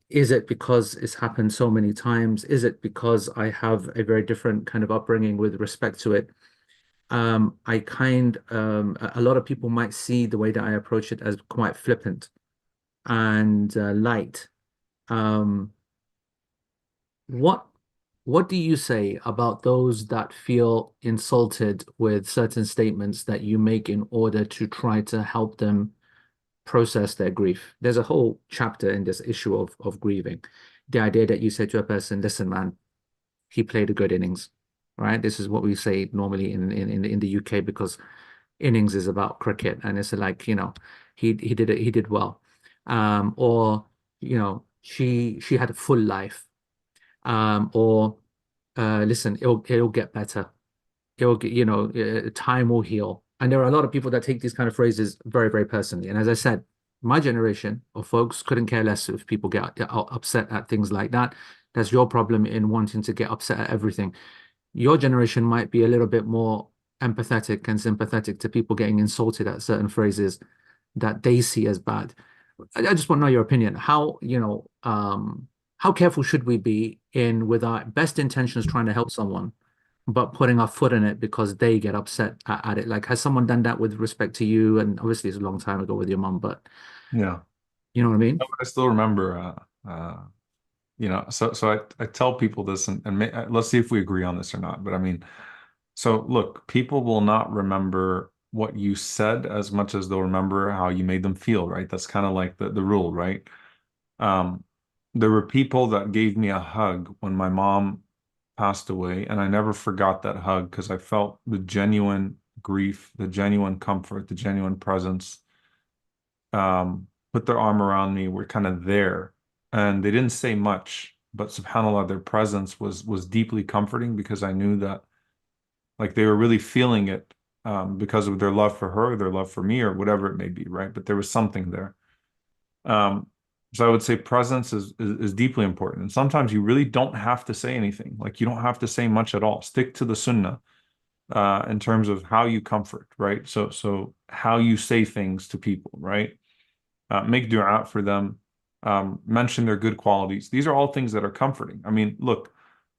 is it because it's happened so many times? Is it because I have a very different kind of upbringing with respect to it? A lot of people might see the way that I approach it as quite flippant and light. Um, what what do you say about those that feel insulted with certain statements that you make in order to try to help them process their grief? There's a whole chapter in this issue of grieving. The idea that you say to a person, listen, man, he played a good innings, right? This is what we say normally in the UK, because innings is about cricket, and it's like, he did well. Or, she had a full life. Or listen, it'll get better. It'll get, time will heal. And there are a lot of people that take these kind of phrases very, very personally. And as I said, my generation of folks couldn't care less if people get upset at things like that. That's your problem in wanting to get upset at everything. Your generation might be a little bit more empathetic and sympathetic to people getting insulted at certain phrases that they see as bad. I just want to know your opinion. How careful should we be with our best intentions trying to help someone, but putting our foot in it because they get upset at it? Like, has someone done that with respect to you? And obviously, it's a long time ago with your mom, but Yeah. you know what I mean? I still remember, so I tell people this, and let's see if we agree on this or not. But I mean, so look, people will not remember what you said as much as they'll remember how you made them feel, right? That's kind of like the rule, right? Um, there were people that gave me a hug when my mom passed away, and I never forgot that hug because I felt the genuine grief, the genuine comfort, the genuine presence. Put their arm around me, were kind of there, and they didn't say much, but subhanAllah, their presence was deeply comforting because I knew that like they were really feeling it, because of their love for her, their love for me, or whatever it may be, right? But there was something there. Um, so I would say presence is deeply important. And sometimes you really don't have to say anything. Like you don't have to say much at all. Stick to the sunnah, in terms of how you comfort, right? So how you say things to people, right? Make dua for them, mention their good qualities. These are all things that are comforting. I mean, look,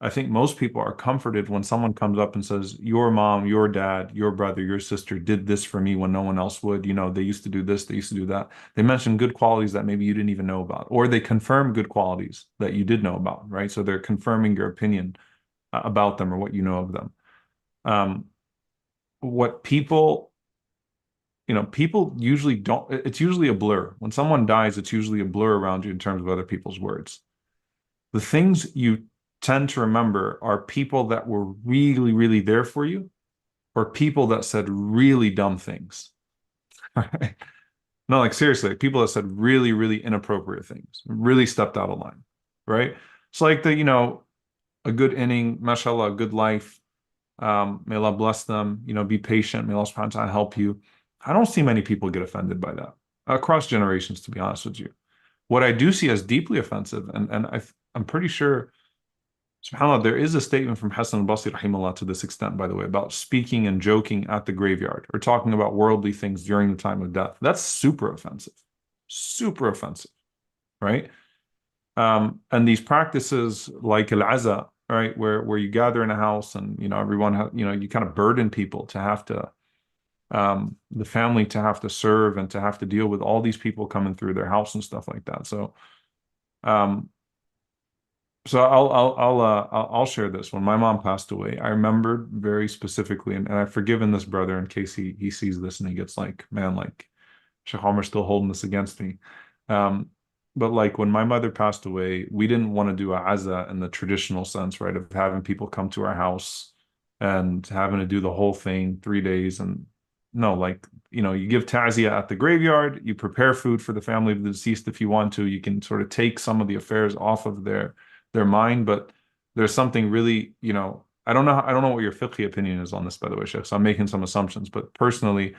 I think most people are comforted when someone comes up and says, your mom, your dad, your brother, your sister did this for me when no one else would. They used to do this, they used to do that. They mention good qualities that maybe you didn't even know about, or they confirm good qualities that you did know about, right? So they're confirming your opinion about them or what you know of them. What people usually don't, it's usually a blur. When someone dies, it's usually a blur around you in terms of other people's words. The things you tend to remember are people that were really, really there for you, or people that said really dumb things. Right? No, like seriously, like people that said really, really inappropriate things, really stepped out of line, right? It's like a good inning, mashallah, a good life. May Allah bless them, be patient. May Allah subhanahu wa ta'ala help you. I don't see many people get offended by that across generations, to be honest with you. What I do see as deeply offensive, and I'm pretty sure, subhanAllah, there is a statement from Hassan al-Basri, rahimahullah, to this extent, by the way, about speaking and joking at the graveyard or talking about worldly things during the time of death. That's super offensive, right? And these practices like al-aza, right, where you gather in a house and everyone you kind of burden people to have to, the family to have to serve and to have to deal with all these people coming through their house and stuff like that. So I'll share this. When my mom passed away, I remembered very specifically, and I've forgiven this brother in case he sees this and he gets like, man, like Shaykh Omar's still holding this against me. But like when my mother passed away, we didn't want to do a aza in the traditional sense, right? Of having people come to our house and having to do the whole thing 3 days. And no, like, you give ta'ziyah at the graveyard, you prepare food for the family of the deceased if you want to. You can sort of take some of the affairs off of their mind, but there's something really, I don't know what your fiqh opinion is on this, by the way, Sheikh. So I'm making some assumptions, but personally,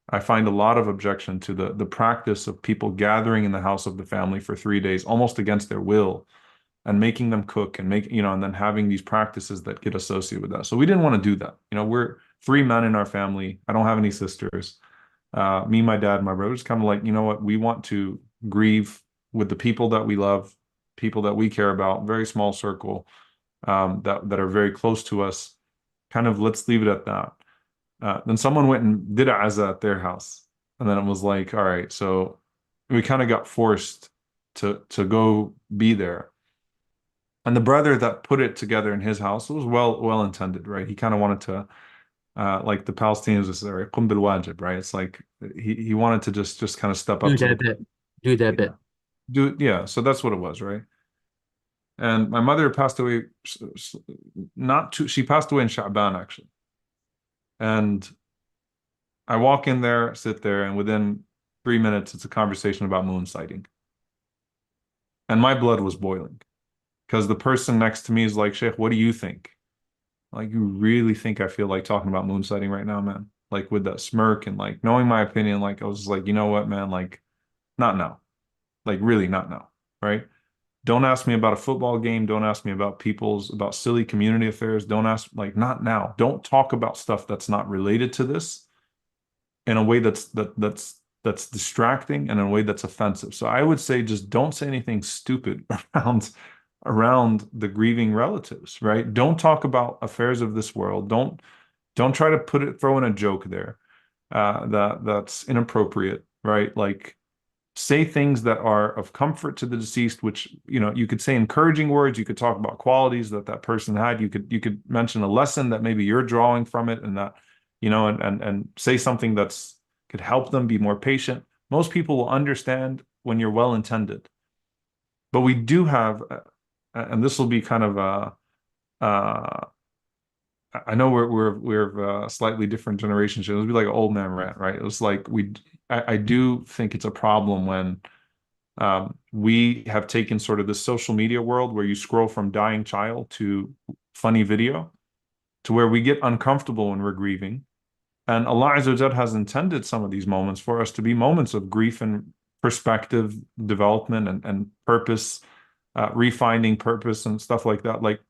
I find a lot of objection to the practice of people gathering in the house of the family for 3 days, almost against their will, and making them cook and and then having these practices that get associated with that. So we didn't want to do that. We're 3 men in our family. I don't have any sisters. Me, my dad, my brother, just kind of like, you know what? We want to grieve with the people that we love, people that we care about, very small circle, that are very close to us. Kind of, let's leave it at that. Then someone went and did a aza at their house. And then it was like, all right, so we kind of got forced to go be there. And the brother that put it together in his house was well intended, right? He kind of wanted to like the Palestinians would say, right? Qum bil wajib, right? It's like he wanted to just kind of step up Do to their the bit. Do their bit. yeah. So that's what it was, right? And my mother passed away she passed away in Sha'ban actually. And I walk in there, sit there, and within 3 minutes, it's a conversation about moon sighting. And my blood was boiling because the person next to me is like, Shaykh, what do you think? Like, you really think I feel like talking about moon sighting right now, man? Like with that smirk and like knowing my opinion, like I was like, you know what, man? Like, not now. Like, really not now, right? Don't ask me about a football game. Don't ask me about silly community affairs. Don't ask, like, not now. Don't talk about stuff that's not related to this in a way that's distracting and in a way that's offensive. So I would say just don't say anything stupid around the grieving relatives, right? Don't talk about affairs of this world. Don't try to throw in a joke there that's inappropriate, right? Like say things that are of comfort to the deceased, which you could say encouraging words. You could talk about qualities that person had. You could mention a lesson that maybe you're drawing from it, and that and say something that's could help them be more patient. Most people will understand when you're well intended, but we do have, and this will be kind of I know we're a slightly different generation. So it would be like an old man rant, right? It was like I do think it's a problem when we have taken sort of the social media world where you scroll from dying child to funny video to where we get uncomfortable when we're grieving. And Allah Azza wa Jal has intended some of these moments for us to be moments of grief and perspective development and purpose, refining purpose and stuff like that. Like,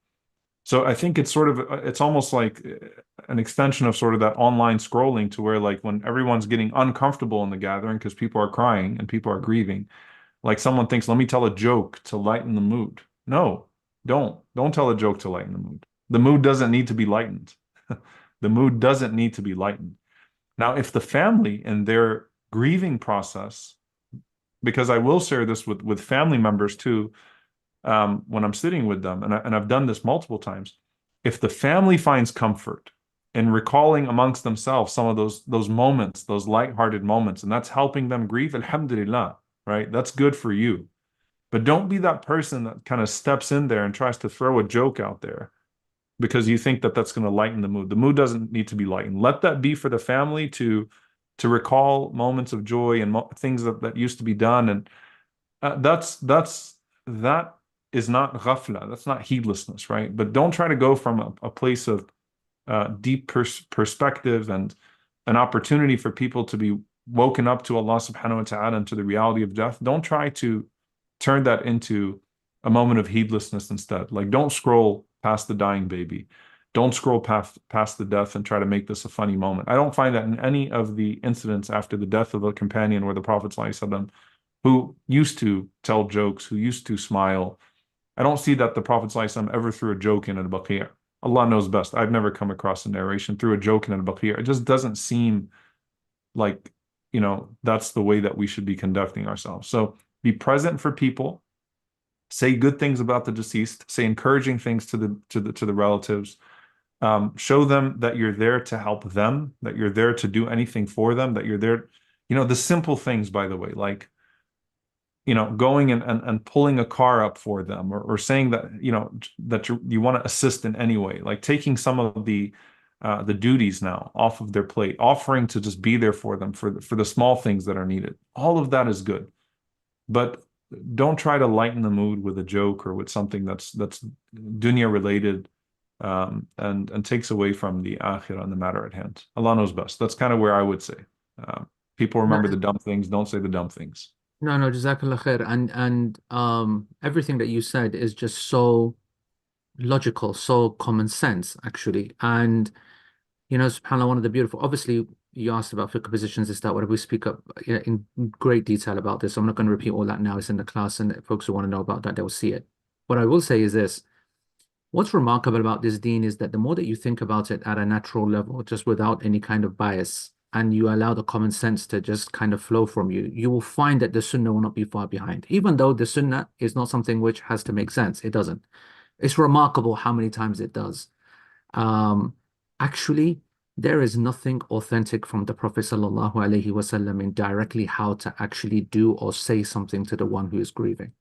so I think it's almost like an extension of sort of that online scrolling to where like when everyone's getting uncomfortable in the gathering because people are crying and people are grieving, like someone thinks, let me tell a joke to lighten the mood. No, don't tell a joke to lighten the mood. The mood doesn't need to be lightened. The mood doesn't need to be lightened. Now, if the family in their grieving process, because I will share this with family members too, when I'm sitting with them, and I've done this multiple times, if the family finds comfort in recalling amongst themselves some of those moments, those lighthearted moments, and that's helping them grieve, alhamdulillah, right? That's good for you. But don't be that person that kind of steps in there and tries to throw a joke out there because you think that that's going to lighten the mood. The mood doesn't need to be lightened. Let that be for the family to recall moments of joy and things that used to be done. And that is not ghafla. That's not heedlessness, right? But don't try to go from a place of deep perspective and an opportunity for people to be woken up to Allah subhanahu wa ta'ala and to the reality of death. Don't try to turn that into a moment of heedlessness instead. Like, don't scroll past the dying baby. Don't scroll past the death and try to make this a funny moment. I don't find that in any of the incidents after the death of a companion where the Prophet ﷺ, who used to tell jokes, who used to smile, I don't see that the Prophet ﷺ ever threw a joke in al-Baqi'. Allah knows best. I've never come across a narration threw a joke in al-Baqi'. It just doesn't seem like, that's the way that we should be conducting ourselves. So be present for people, say good things about the deceased, say encouraging things to the relatives, show them that you're there to help them, that you're there to do anything for them, that you're there, the simple things, by the way, like, going and pulling a car up for them, or saying that, that you want to assist in any way, like taking some of the duties now off of their plate, offering to just be there for them for the small things that are needed. All of that is good, but don't try to lighten the mood with a joke or with something that's dunya related, and takes away from the akhirah and the matter at hand. Allah knows best. That's kind of where I would say. People remember the dumb things, don't say the dumb things. No, Jazakallah khair. And everything that you said is just so logical, so common sense, actually. And subhanAllah, one of the beautiful, obviously you asked about fiqh positions, is that what we speak up in great detail about this. So I'm not going to repeat all that now. It's in the class, and folks who want to know about that, they'll see it. What I will say is this: what's remarkable about this deen is that the more that you think about it at a natural level, just without any kind of bias, and you allow the common sense to just kind of flow from you, you will find that the sunnah will not be far behind. Even though the sunnah is not something which has to make sense, it doesn't. It's remarkable how many times it does. Actually, there is nothing authentic from the Prophet sallallahu alaihi wasallam in directly how to actually do or say something to the one who is grieving.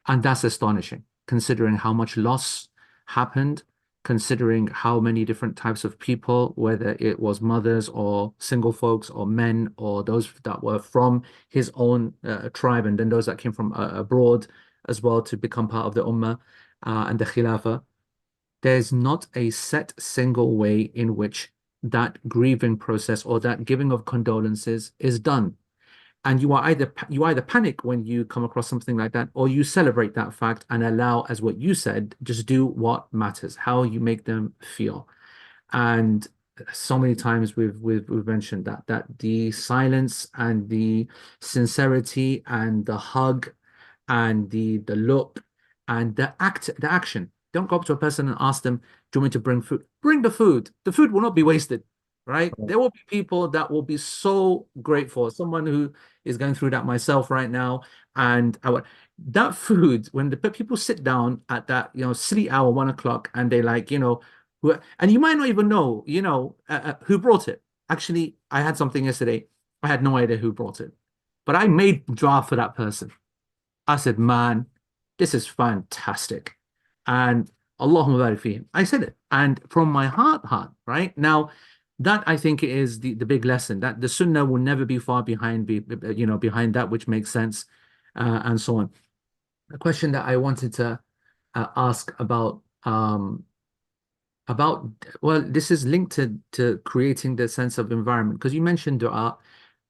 And that's astonishing, considering how much loss happened, considering how many different types of people, whether it was mothers or single folks or men or those that were from his own tribe, and then those that came from abroad as well to become part of the Ummah and the Khilafah. There's not a set single way in which that grieving process or that giving of condolences is done. And you either panic when you come across something like that, or you celebrate that fact and allow, as what you said, just do what matters, how you make them feel. And so many times we've mentioned that the silence and the sincerity and the hug and the look and the action. Don't go up to a person and ask them, do you want me to bring food? Bring the food. The food will not be wasted, right? There will be people that will be so grateful. Someone who is going through that myself right now. And that food, when the people sit down at that, silly hour, 1 o'clock, and they like, and you might not even know, who brought it. Actually, I had something yesterday. I had no idea who brought it, but I made dua for that person. I said, man, this is fantastic. And Allahumma barik fihim. I said it. And from my heart, right? Now, that I think is the big lesson, that the sunnah will never be far behind, behind that which makes sense, and so on. A question that I wanted to ask about, well, this is linked to creating the sense of environment, because you mentioned dua,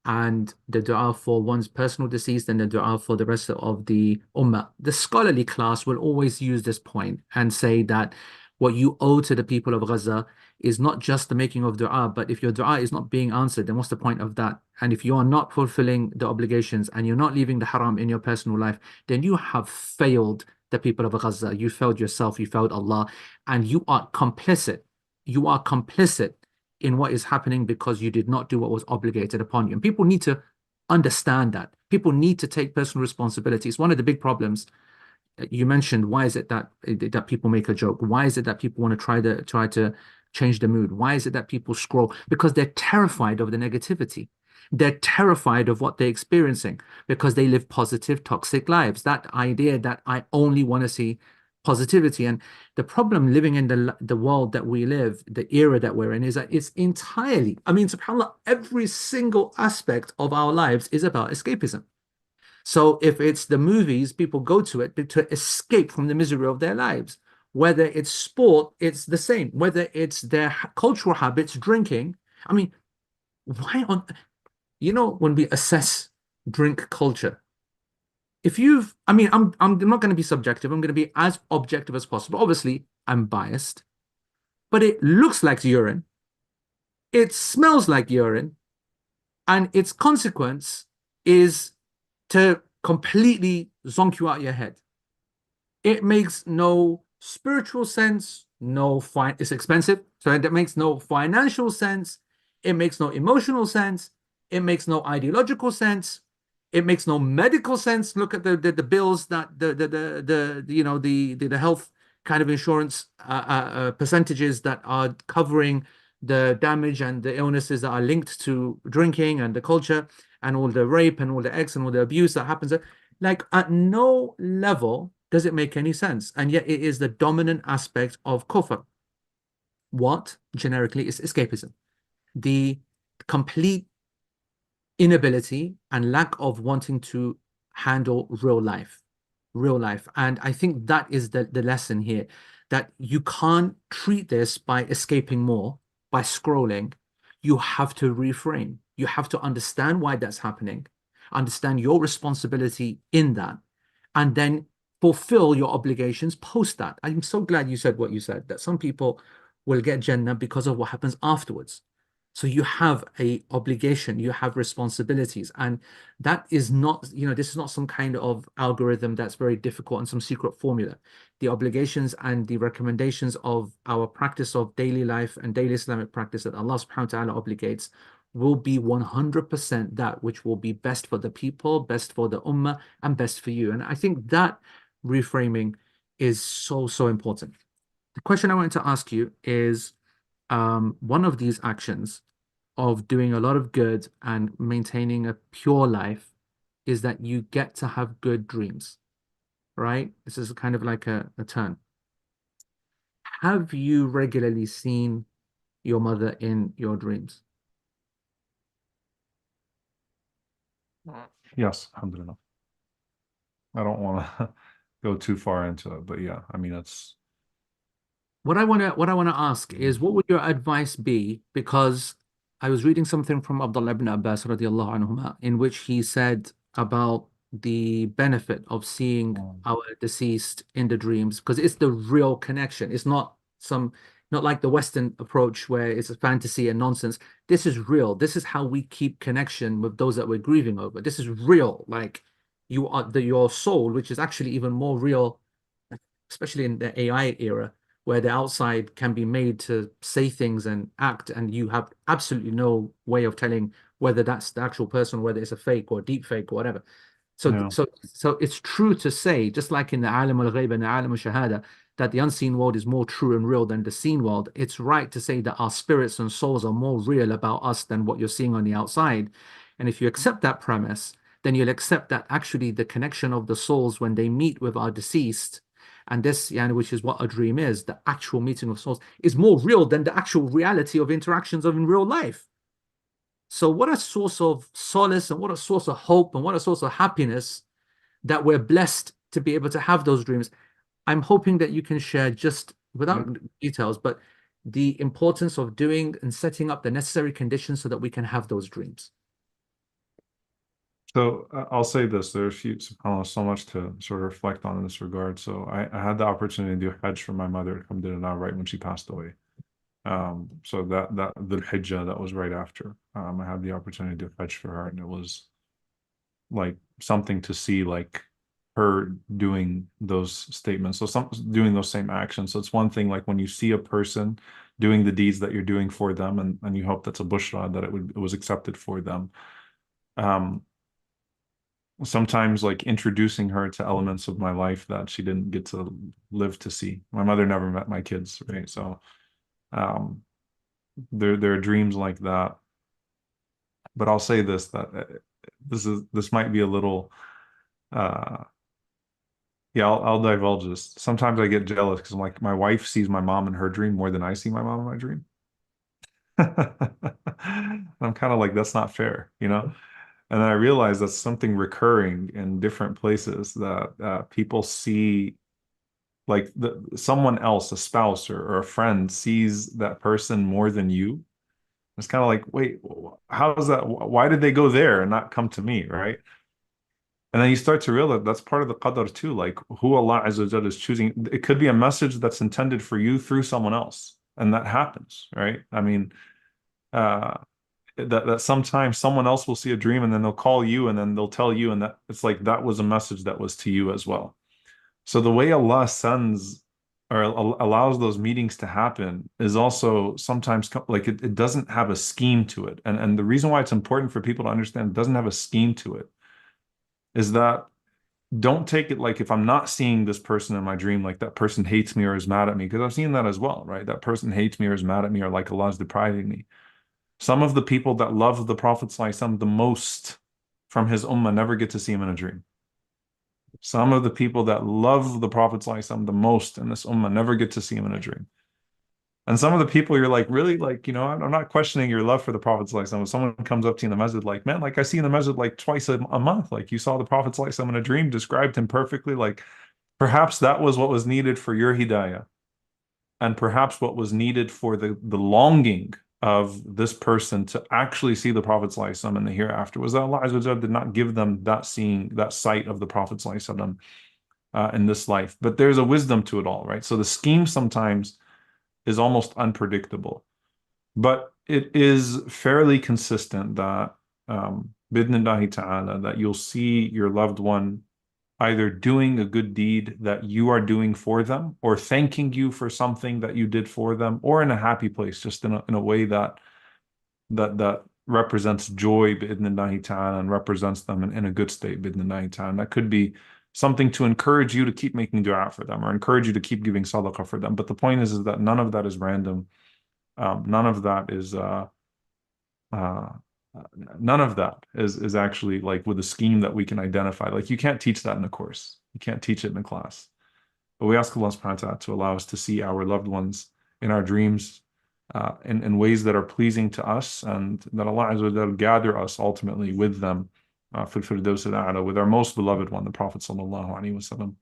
and the dua for one's personal deceased and the dua for the rest of the ummah. The scholarly class will always use this point and say that what you owe to the people of Gaza is not just the making of dua, but if your dua is not being answered, then what's the point of that? And if you are not fulfilling the obligations and you're not leaving the haram in your personal life, then you have failed the people of Gaza. You failed yourself, you failed Allah, and you are complicit. You are complicit in what is happening because you did not do what was obligated upon you. And people need to understand that. People need to take personal responsibility. It's one of the big problems. You mentioned, why is it that people make a joke? Why is it that people want to try to change the mood? Why is it that people scroll? Because they're terrified of the negativity. They're terrified of what they're experiencing because they live positive, toxic lives. That idea that I only want to see positivity. And the problem living in the world that we live, the era that we're in, is that it's entirely, subhanAllah, every single aspect of our lives is about escapism. So if it's the movies, people go to it to escape from the misery of their lives. Whether it's sport, it's the same. Whether it's their cultural habits, drinking. Why on, when we assess drink culture, I'm not going to be subjective. I'm going to be as objective as possible. Obviously, I'm biased, but it looks like urine. It smells like urine. And its consequence is to completely zonk you out your head. It makes no spiritual sense. It's expensive. So that makes no financial sense. It makes no emotional sense. It makes no ideological sense. It makes no medical sense. Look at the bills that the health kind of insurance percentages that are covering the damage and the illnesses that are linked to drinking and the culture and all the rape and all the X and all the abuse that happens. Like, at no level does it make any sense. And yet it is the dominant aspect of kufr. What generically is escapism? The complete inability and lack of wanting to handle real life. And I think that is the lesson here, that you can't treat this by escaping more, by scrolling. You have to reframe. You have to understand why that's happening, understand your responsibility in that, and then fulfill your obligations post that. I'm so glad you said what you said, that some people will get Jannah because of what happens afterwards. So you have a obligation, you have responsibilities, and that is not, this is not some kind of algorithm that's very difficult and some secret formula. The obligations and the recommendations of our practice of daily life and daily Islamic practice that Allah subhanahu wa ta'ala obligates will be 100% that which will be best for the people, best for the ummah, and best for you. And I think that reframing is so, so important. The question I wanted to ask you is one of these actions of doing a lot of good and maintaining a pure life is that you get to have good dreams, right? This is kind of like a turn. Have you regularly seen your mother in your dreams? Yes, alhamdulillah. I don't want to go too far into it, but yeah, I mean, it's What I want to ask is, what would your advice be? Because I was reading something from Abdullah ibn Abbas radiallahu anhuma, in which he said about the benefit of seeing our deceased in the dreams, because it's the real connection. It's not like the Western approach where it's a fantasy and nonsense. This is real. This is how we keep connection with those that we're grieving over. This is real. Like your soul, which is actually even more real, especially in the AI era, where the outside can be made to say things and act, and you have absolutely no way of telling whether that's the actual person, whether it's a fake or deep fake or whatever. So, Yeah. so it's true to say, just like in the AlMaghrib and the AlMashahada, that the unseen world is more true and real than the seen world. It's right to say that our spirits and souls are more real about us than what you're seeing on the outside. And if you accept that premise, then you'll accept that actually the connection of the souls when they meet with our deceased, and this, which is what a dream is, the actual meeting of souls, is more real than the actual reality of interactions of in real life. So what a source of solace and what a source of hope and what a source of happiness that we're blessed to be able to have those dreams. I'm hoping that you can share, just without details, but the importance of doing and setting up the necessary conditions so that we can have those dreams. So I'll say this, there's subhanAllah, so much to sort of reflect on in this regard. So I had the opportunity to do Hajj for my mother, alhamdulillah, right when she passed away. So that the Hijjah, that was right after. I had the opportunity to do Hajj for her, and it was like something to see, like her doing those statements. So doing those same actions. So it's one thing, like when you see a person doing the deeds that you're doing for them, and you hope that's a bushra, that it was accepted for them. Sometimes like introducing her to elements of my life that she didn't get to live to see. My mother never met my kids, right? So there are dreams like that. But I'll say this, that this might be a little yeah, I'll divulge this. Sometimes I get jealous because I'm like, my wife sees my mom in her dream more than I see my mom in my dream. I'm kind of like, that's not fair, you know? And then I realized that's something recurring in different places, that people see, like someone else, a spouse or a friend, sees that person more than you. It's kind of like, wait, how is that? Why did they go there and not come to me, right? And then you start to realize that's part of the qadr too, like who Allah Azza wa Jalla is choosing. It could be a message that's intended for you through someone else, and that happens, right? I mean, that sometimes someone else will see a dream and then they'll call you and then they'll tell you, and that it's like that was a message that was to you as well. So the way Allah sends or allows those meetings to happen is also sometimes like it doesn't have a scheme to it. And the reason why it's important for people to understand it doesn't have a scheme to it is that, don't take it like, if I'm not seeing this person in my dream, like that person hates me or is mad at me, because I've seen that as well, right? That person hates me or is mad at me, or like Allah is depriving me. Some of the people that love the Prophet ﷺ the most from his ummah never get to see him in a dream. Some of the people that love the Prophet ﷺ the most in this ummah never get to see him in a dream. And some of the people you're like, really, like, you know, I'm not questioning your love for the Prophet ﷺ. If someone comes up to you in the masjid like, man, like I see you in the masjid like twice a month, like you saw the Prophet ﷺ in a dream, described him perfectly, like perhaps that was what was needed for your hidayah. And perhaps what was needed for the longing of this person to actually see the Prophet ﷺ in the hereafter was that Allah Azza wa Jalla did not give them that sight of the Prophet ﷺ in this life. But there's a wisdom to it all, right? So the scheme sometimes is almost unpredictable, but it is fairly consistent that bidnillahi ta'ala, that you'll see your loved one either doing a good deed that you are doing for them, or thanking you for something that you did for them, or in a happy place, just in a way that represents joy bi'idhnillahi ta'ala and represents them in a good state bi'idhnillahi ta'ala. That could be something to encourage you to keep making dua for them or encourage you to keep giving sadaqah for them. But the point is that none of that is random. None of that is uh, none of that is actually like with a scheme that we can identify. Like you can't teach that in a course. You can't teach it in a class. But we ask Allah subhanahu wa ta'ala to allow us to see our loved ones in our dreams in ways that are pleasing to us, and that Allah Azza wa Jalla gather us ultimately with them for Firdaus al-A'la, with our most beloved one, the Prophet sallallahu alaihi wasallam.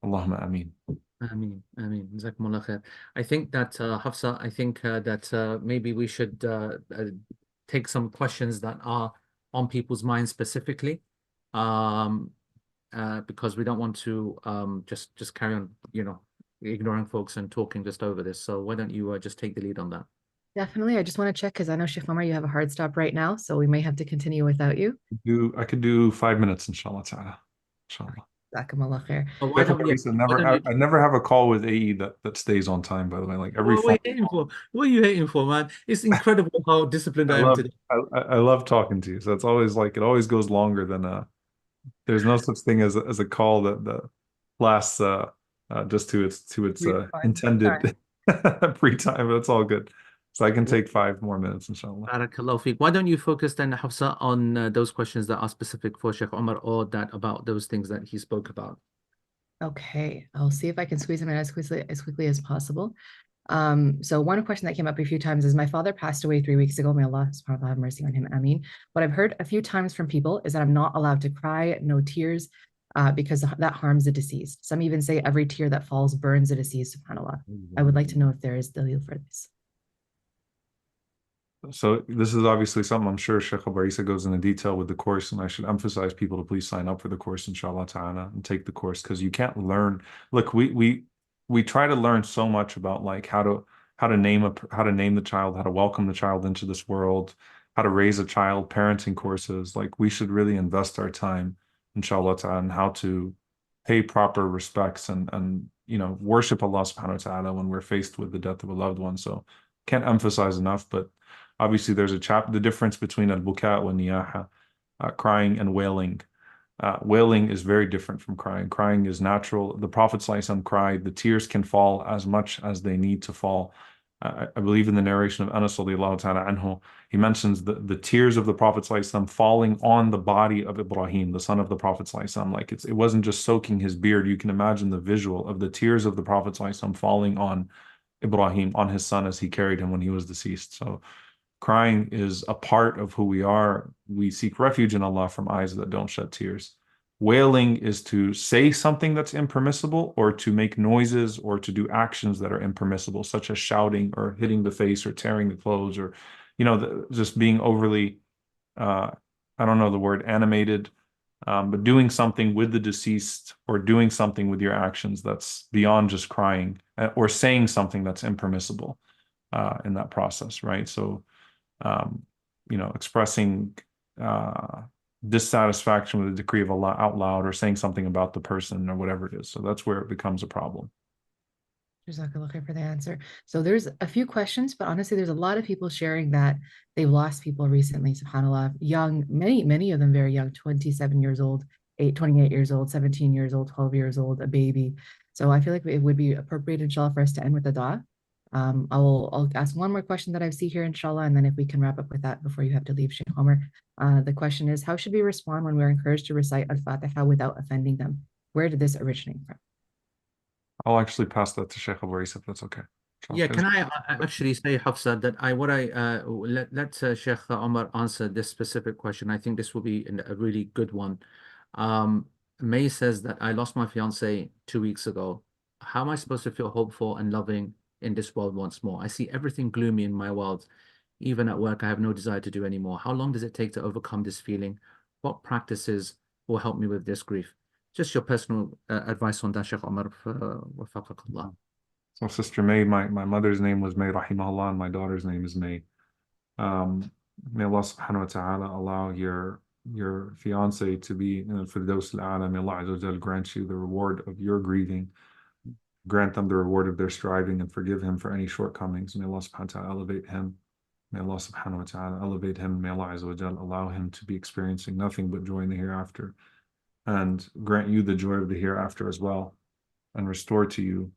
Allahumma ameen. Ameen, ameen. Jazakumullah khair. I think that Hafsa, I think that maybe we should take some questions that are on people's minds specifically, because we don't want to just carry on, ignoring folks and talking just over this. So why don't you just take the lead on that? Definitely. I just want to check because I know Sheikh Omar, you have a hard stop right now, so we may have to continue without you. I could do 5 minutes, inshallah ta'ala. Inshallah. Jazakumullah khair. Oh, why don't you? I never have a call with AE that stays on time, by the way. Like every What are you hating for? What are you hating for, man? It's incredible how disciplined I am today. I love talking to you. So it's always like it always goes longer than there's no such thing as a call that lasts just to its intended pre-time. That's all good. So I can take 5 more minutes, inshallah. Barakallahu feek. Why don't you focus then, Hafsa, on those questions that are specific for Sheikh Omar, or that about those things that he spoke about? Okay, I'll see if I can squeeze them in as quickly as possible. So one question that came up a few times is, my father passed away 3 weeks ago. May Allah subhanahu wa ta'ala have mercy on him. Ameen. What I've heard a few times from people is that I'm not allowed to cry, no tears, because that harms the deceased. Some even say every tear that falls burns the deceased, subhanAllah. I would like to know if there is dalil for this. So this is obviously something I'm sure Shaykh Eesa goes into detail with the course, and I should emphasize people to please sign up for the course, inshallah ta'ala, and take the course, because you can't learn. Look, we try to learn so much about like how to name the child, how to welcome the child into this world, how to raise a child, parenting courses. Like we should really invest our time, inshallah ta'ala, in how to pay proper respects and worship Allah subhanahu wa ta'ala when we're faced with the death of a loved one. So can't emphasize enough, but obviously there's the difference between al-buka wa niyaha, crying and wailing. Wailing is very different from crying. Crying is natural. The Prophet ﷺ cried. The tears can fall as much as they need to fall. I believe in the narration of Anas radiallahu ta'ala anhu, he mentions the tears of the Prophet ﷺ falling on the body of Ibrahim, the son of the Prophet ﷺ. Like it wasn't just soaking his beard. You can imagine the visual of the tears of the Prophet ﷺ falling on Ibrahim, on his son, as he carried him when he was deceased. So crying is a part of who we are. We seek refuge in Allah from eyes that don't shed tears. Wailing is to say something that's impermissible, or to make noises, or to do actions that are impermissible, such as shouting or hitting the face or tearing the clothes, or just being overly I don't know the word, animated, but doing something with the deceased, or doing something with your actions that's beyond just crying, or saying something that's impermissible in that process, right? So expressing dissatisfaction with the decree of Allah out loud, or saying something about the person, or whatever it is. So that's where it becomes a problem. Jazakallah khair for the answer. So there's a few questions, but honestly, there's a lot of people sharing that they've lost people recently, subhanAllah, young, many of them very young, 27 years old, 28 years old, 17 years old, 12 years old, a baby. So I feel like it would be appropriate, inshallah, for us to end with a dua. I'll ask one more question that I see here, inshallah, and then if we can wrap up with that before you have to leave, Shaykh Omar. The question is, how should we respond when we're encouraged to recite Al-Fatiha without offending them? Where did this originate from? I'll actually pass that to Shaykh Eesa, if that's okay. Yeah, can I actually say, Hafsa, that let Shaykh Omar answer this specific question. I think this will be a really good one. May says that I lost my fiance 2 weeks ago. How am I supposed to feel hopeful and loving in this world once more? I see everything gloomy in my world. Even at work, I have no desire to do anymore. How long does it take to overcome this feeling? What practices will help me with this grief? Just your personal advice on that, Shaykh Omar. Wafaqakallah. So Sister May, my mother's name was May rahimahullah, and my daughter's name is May. May Allah subhanahu wa ta'ala allow your fiance to be in al-Firdaus al-A'la. May Allah Azza wa Jal grant you the reward of your grieving, grant them the reward of their striving, and forgive him for any shortcomings. May Allah subhanahu wa ta'ala elevate him May Allah subhanahu wa ta'ala elevate him. May Allah Azza wa Jal allow him to be experiencing nothing but joy in the hereafter, and grant you the joy of the hereafter as well, and restore to you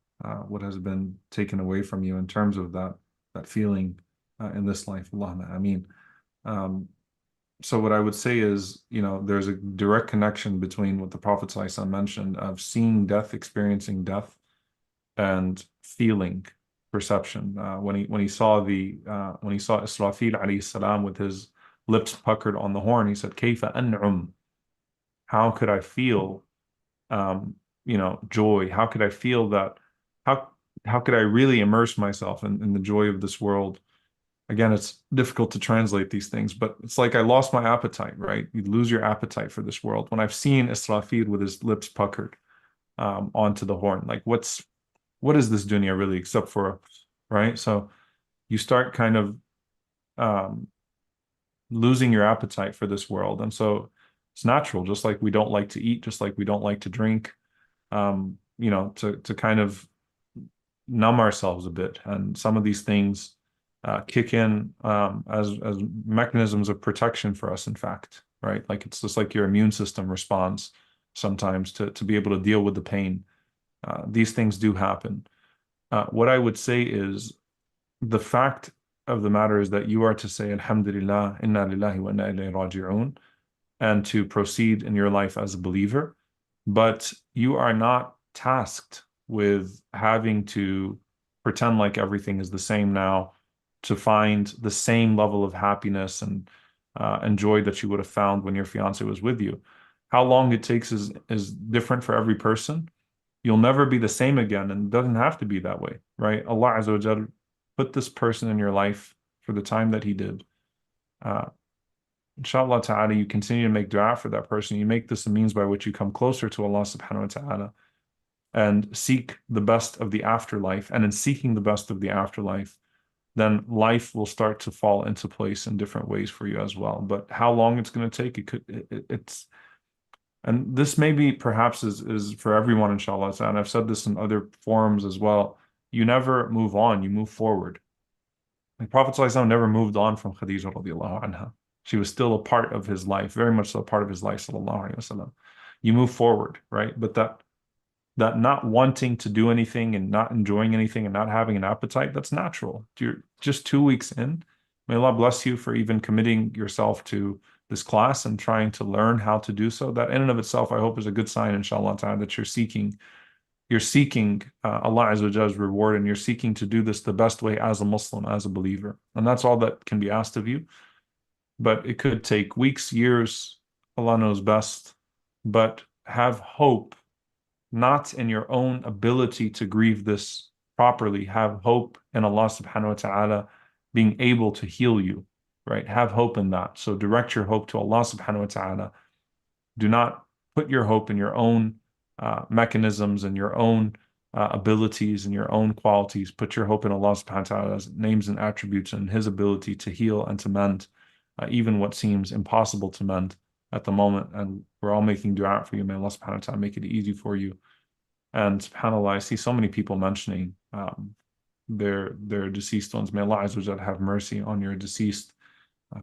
what has been taken away from you in terms of that feeling in this life. Allahumma ameen. So what I would say is, there's a direct connection between what the Prophet ﷺ mentioned of seeing death, experiencing death, and feeling perception. When he saw Israfil alayhi salam with his lips puckered on the horn, he said, "Kayfa an'um?" How could I feel, joy? How could I feel that? How could I really immerse myself in the joy of this world? Again, it's difficult to translate these things, but it's like I lost my appetite, right? You lose your appetite for this world. When I've seen Israfil with his lips puckered onto the horn, like what is this dunya really except for, right? So you start kind of losing your appetite for this world. And so it's natural, just like we don't like to eat, just like we don't like to drink, to kind of numb ourselves a bit. And some of these things kick in as mechanisms of protection for us, in fact, right? Like it's just like your immune system responds sometimes to be able to deal with the pain. These things do happen. What I would say is the fact of the matter is that you are to say, Alhamdulillah, inna lillahi wa inna ilayhi raji'un, and to proceed in your life as a believer. But you are not tasked with having to pretend like everything is the same now, to find the same level of happiness and joy that you would have found when your fiance was with you. How long it takes is different for every person. You'll never be the same again, and it doesn't have to be that way, right? Allah Azza wa Jal put this person in your life for the time that He did. Inshallah ta'ala, you continue to make dua for that person. You make this a means by which you come closer to Allah subhanahu wa ta'ala and seek the best of the afterlife. And in seeking the best of the afterlife, then life will start to fall into place in different ways for you as well. But how long it's going to take, and this maybe perhaps is for everyone, inshallah. And I've said this in other forums as well. You never move on, you move forward. The Prophet ﷺ never moved on from Khadija radiallahu anha. She was still a part of his life, very much so a part of his life, sallallahu alaihi wasallam. You move forward, right? But that not wanting to do anything and not enjoying anything and not having an appetite, that's natural. You're just 2 weeks in. May Allah bless you for even committing yourself to this class and trying to learn how to do so. That in and of itself, I hope, is a good sign, inshallah ta'ala, that you're seeking Allah Azza wa Jall's reward, and you're seeking to do this the best way as a Muslim, as a believer. And that's all that can be asked of you. But it could take weeks, years, Allah knows best. But have hope, not in your own ability to grieve this properly. Have hope in Allah subhanahu wa ta'ala being able to heal you, right? Have hope in that. So direct your hope to Allah subhanahu wa ta'ala. Do not put your hope in your own mechanisms and your own abilities and your own qualities. Put your hope in Allah subhanahu wa ta'ala's names and attributes and His ability to heal and to mend even what seems impossible to mend at the moment. And we're all making dua for you. May Allah subhanahu wa ta'ala make it easy for you. And subhanAllah, I see so many people mentioning their deceased ones. May Allah Azza wa Jalla have mercy on your deceased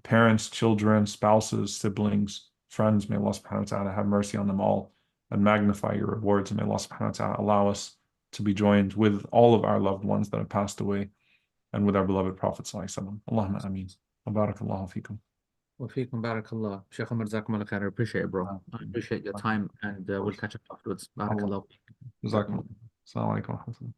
parents, children, spouses, siblings, friends. May Allah subhanahu wa ta'ala have mercy on them all and magnify your rewards. And may Allah subhanahu wa ta'ala allow us to be joined with all of our loved ones that have passed away and with our beloved Prophet sallallahu alaihi wasallam. Allahumma ameen. Barakallahu fikum. Wa fikum barakallah. Shaykh Omar, jazakumullah khair. I appreciate it, bro. I appreciate your time, and we'll catch up afterwards. Barakallah. Jazakumullah. Assalamu alaikum.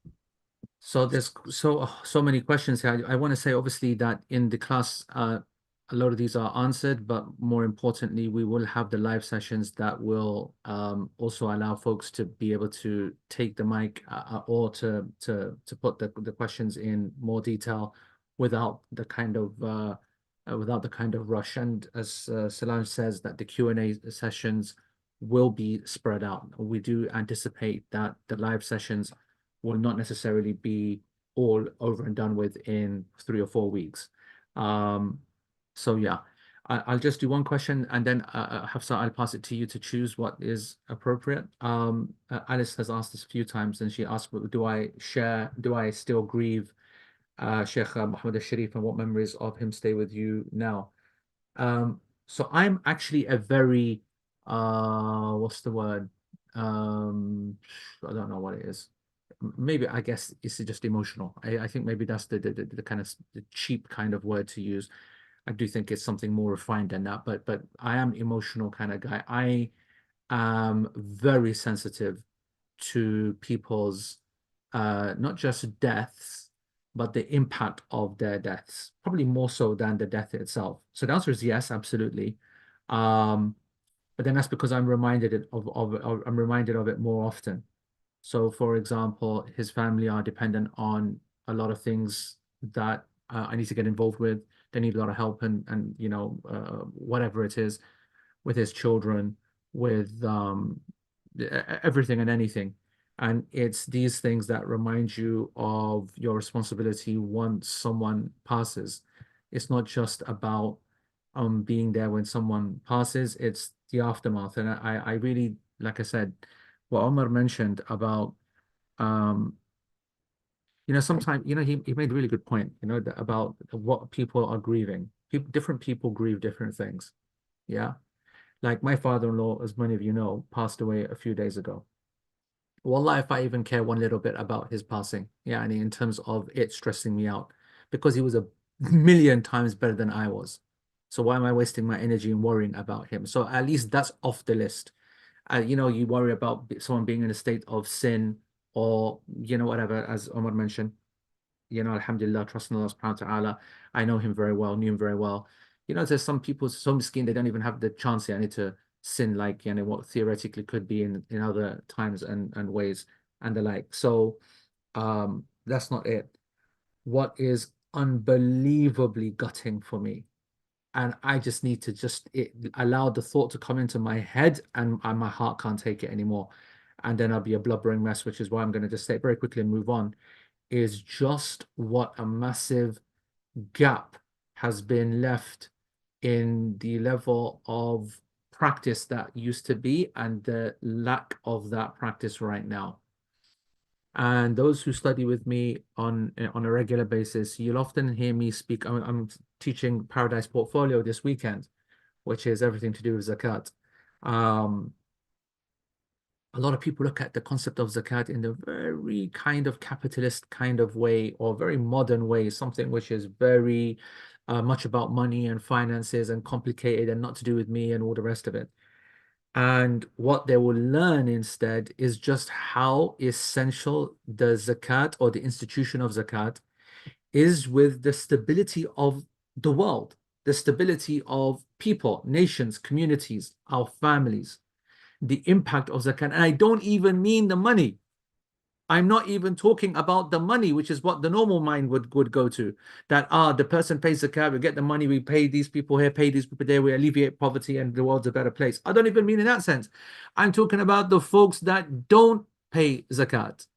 So there's so many questions here. I want to say, obviously, that in the class, a lot of these are answered, but more importantly, we will have the live sessions that will also allow folks to be able to take the mic or to put the questions in more detail without the kind of rush. And as Solange says, that the Q&A sessions will be spread out. We do anticipate that the live sessions will not necessarily be all over and done with in 3 or 4 weeks. So yeah, I'll just do one question, and then Hafsa, I'll pass it to you to choose what is appropriate. Alice has asked this a few times, and she asked, do I still grieve Shaykh Muhammad al-Sharif, and what memories of him stay with you now? So I'm actually a very, what's the word? I don't know what it is. Maybe, I guess it's just emotional. I think maybe that's the kind of the cheap kind of word to use. I do think it's something more refined than that, but I am emotional kind of guy. I am very sensitive to people's not just deaths, but the impact of their deaths, probably more so than the death itself. So the answer is yes, absolutely. But then that's because I'm reminded of it more often. So, for example, his family are dependent on a lot of things that I need to get involved with. They need a lot of help and whatever it is, with his children, with everything and anything. And it's these things that remind you of your responsibility once someone passes. It's not just about being there when someone passes, it's the aftermath. And I really, like I said, what Omar mentioned about sometimes, he made a really good point, about what people are grieving. Different people grieve different things. Yeah. Like my father-in-law, as many of you know, passed away a few days ago. Wallah, if I even care one little bit about his passing, yeah, and in terms of it stressing me out, because he was a million times better than I was. So why am I wasting my energy and worrying about him? So at least that's off the list. You worry about someone being in a state of sin or, whatever, as Omar mentioned. Alhamdulillah, trusting Allah subhanahu wa ta'ala. I know him very well, knew him very well. There's some people so miskin, they don't even have the chance to sin like, what theoretically could be in other times and ways and the like. So that's not it. What is unbelievably gutting for me, and I just need to allow the thought to come into my head, and my heart can't take it anymore. And then I'll be a blubbering mess, which is why I'm going to just say it very quickly and move on, is just what a massive gap has been left in the level of practice that used to be and the lack of that practice right now. And those who study with me on a regular basis, you'll often hear me speak. I'm teaching Paradise Portfolio this weekend, which is everything to do with zakat. A lot of people look at the concept of zakat in a very kind of capitalist kind of way, or very modern way, something which is very much about money and finances and complicated and not to do with me and all the rest of it. And what they will learn instead is just how essential the zakat, or the institution of zakat, is with the stability of the world, the stability of people, nations, communities, our families, the impact of zakat. And I don't even mean the money. I'm not even talking about the money, which is what the normal mind would go to. That the person pays zakat, we get the money, we pay these people here, pay these people there, we alleviate poverty and the world's a better place. I don't even mean in that sense. I'm talking about the folks that don't pay zakat.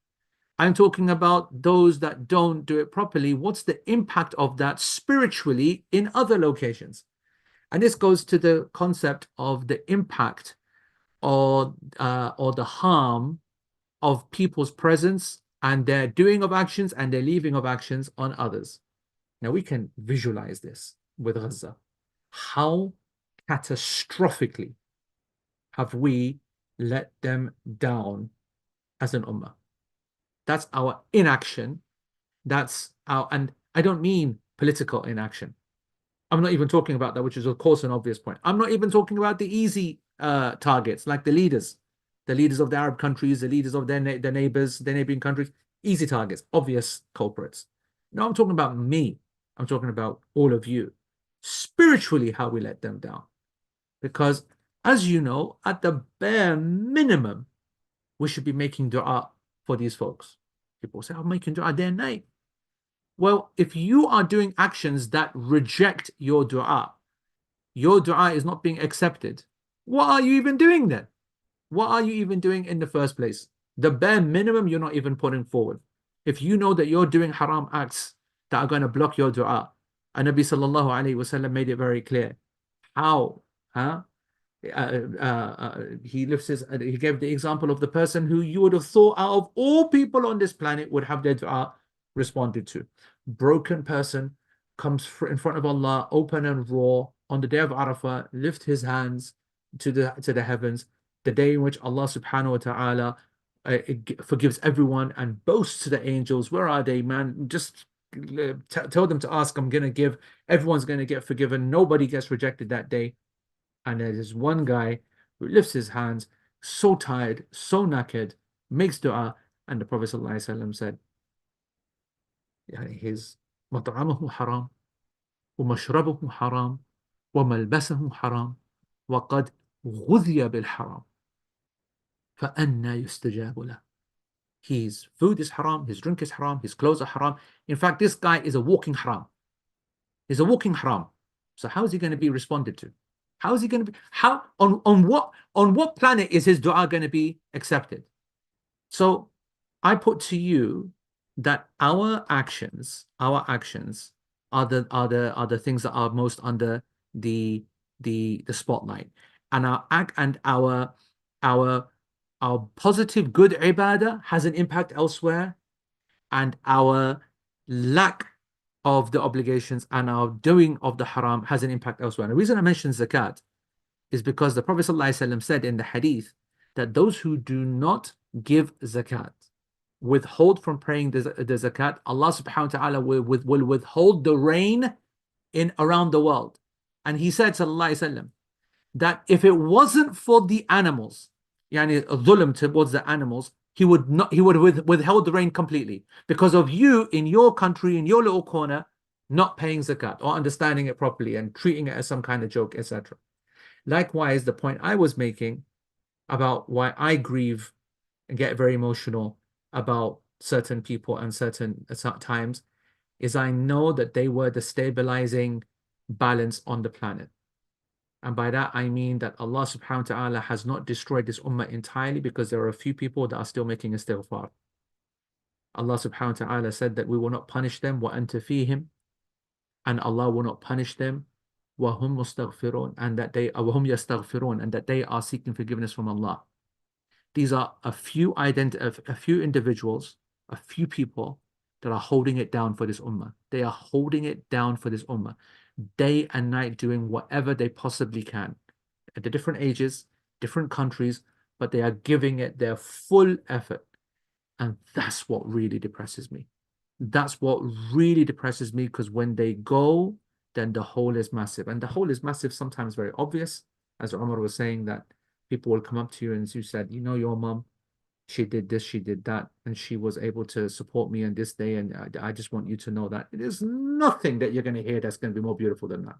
I'm talking about those that don't do it properly. What's the impact of that spiritually in other locations? And this goes to the concept of the impact or the harm of people's presence and their doing of actions and their leaving of actions on others. Now we can visualize this with Gaza. How catastrophically have we let them down as an ummah? That's our inaction. And I don't mean political inaction. I'm not even talking about that, which is of course an obvious point. I'm not even talking about the easy targets, like the leaders of the Arab countries, the leaders of their neighbors, their neighboring countries, easy targets, obvious culprits. No, I'm talking about me. I'm talking about all of you. Spiritually, how we let them down. Because, as you know, at the bare minimum, we should be making dua for these folks. People say, I'm making dua day and night. Well, if you are doing actions that reject your dua is not being accepted, what are you even doing then? What are you even doing in the first place? The bare minimum you're not even putting forward. If you know that you're doing haram acts that are going to block your dua, and Nabi sallallahu alayhi wasallam made it very clear. How? He gave the example of the person who you would have thought out of all people on this planet would have their dua responded to. broken person comes in front of Allah, open and raw, on the day of Arafah, lift his hands to the heavens, the day in which Allah subhanahu wa ta'ala forgives everyone and boasts to the angels, where are they, man? Just tell them to ask, I'm going to give, everyone's going to get forgiven, nobody gets rejected that day. And there's one guy who lifts his hands, so tired, so knackered, makes dua, and the Prophet ﷺ said, his مطعمه حرام ومشربه حرام وملبسه حرام وقد غذي بالحرام فأنى يستجاب له. His food is haram, his drink is haram, his clothes are haram. In fact, this guy is a walking haram. He's a walking haram. So how is he going to be responded to? How is he going to be, on what planet is his dua going to be accepted? So I put to you that our actions are the things that are most under the spotlight, and our positive good ibadah has an impact elsewhere, and our lack of the obligations and our doing of the haram has an impact elsewhere. And the reason I mention zakat is because the Prophet ﷺ said in the hadith that those who do not give zakat, withhold from praying the zakat, Allah subhanahu wa ta'ala will withhold the rain in around the world. And he said, sallallahu alaihi wasallam, that if it wasn't for the animals, yani dhulm towards the animals, he would withheld the rain completely because of you in your country, in your little corner, not paying zakat or understanding it properly and treating it as some kind of joke, etc. Likewise, the point I was making about why I grieve and get very emotional about certain people and certain times is I know that they were the stabilizing balance on the planet. And by that, I mean that Allah subhanahu wa ta'ala has not destroyed this ummah entirely because there are a few people that are still making istighfar. Allah subhanahu wa ta'ala said that we will not punish them, وَأَنْتَ فِيهِمْ, and Allah will not punish them, وَهُمْ مُسْتَغْفِرُونَ, and that they وَهُمْ يَسْتَغْفِرُونَ, and that they are seeking forgiveness from Allah. These are a few individuals, a few people that are holding it down for this ummah. They are holding it down for this ummah, day and night, doing whatever they possibly can at the different ages, different countries, but they are giving it their full effort. And that's what really depresses me. That's what really depresses me, because when they go, then the hole is massive. And the hole is massive, sometimes very obvious, as Omar was saying, that people will come up to you and you said, you know, your mom, she did this, she did that, and she was able to support me on this day, and I just want you to know that. There's nothing that you're going to hear that's going to be more beautiful than that.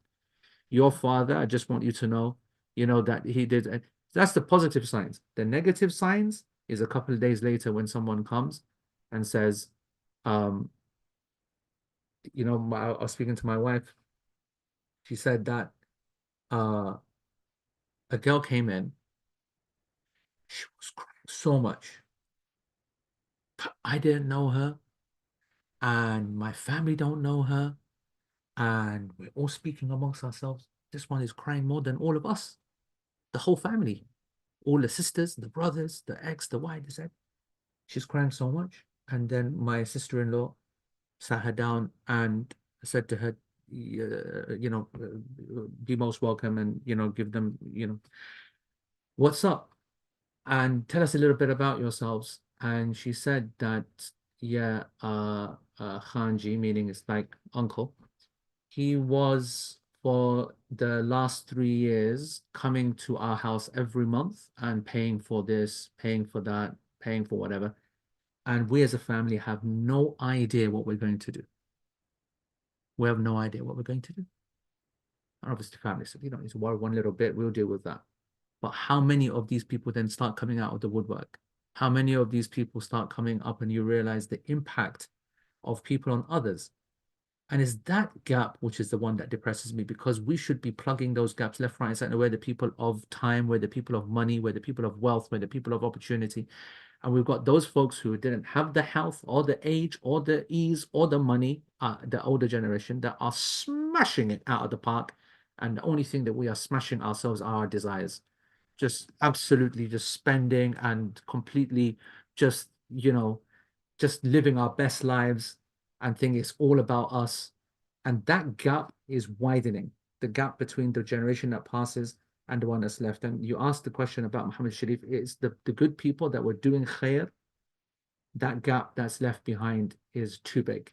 Your father, I just want you to know, that he did. That's the positive signs. The negative signs is a couple of days later when someone comes and says, I was speaking to my wife. She said that a girl came in. She was crying so much. But I didn't know her, and my family don't know her, and we're all speaking amongst ourselves. This one is crying more than all of us, the whole family, all the sisters, the brothers, the ex, the wife. They said she's crying so much. And then my sister-in-law sat her down and said to her, be most welcome, and give them, what's up, and tell us a little bit about yourselves. And she said that, yeah, Khanji, meaning it's like uncle, he was for the last 3 years coming to our house every month and paying for this, paying for that, paying for whatever. And we as a family have no idea what we're going to do. We have no idea what we're going to do. And obviously family said, you don't need to worry one little bit, we'll deal with that. But how many of these people then start coming out of the woodwork? How many of these people start coming up and you realize the impact of people on others? And it's that gap which is the one that depresses me, because we should be plugging those gaps left, right, and center, where the people of time, where the people of money, where the people of wealth, where the people of opportunity. And we've got those folks who didn't have the health or the age or the ease or the money, the older generation, that are smashing it out of the park. And the only thing that we are smashing ourselves are our desires. Just absolutely just spending and completely just living our best lives. and think it's all about us. And that gap is widening, the gap between the generation that passes and the one that's left. And you asked the question about Muhammad Sharif, it's the good people that were doing khair, that gap that's left behind is too big.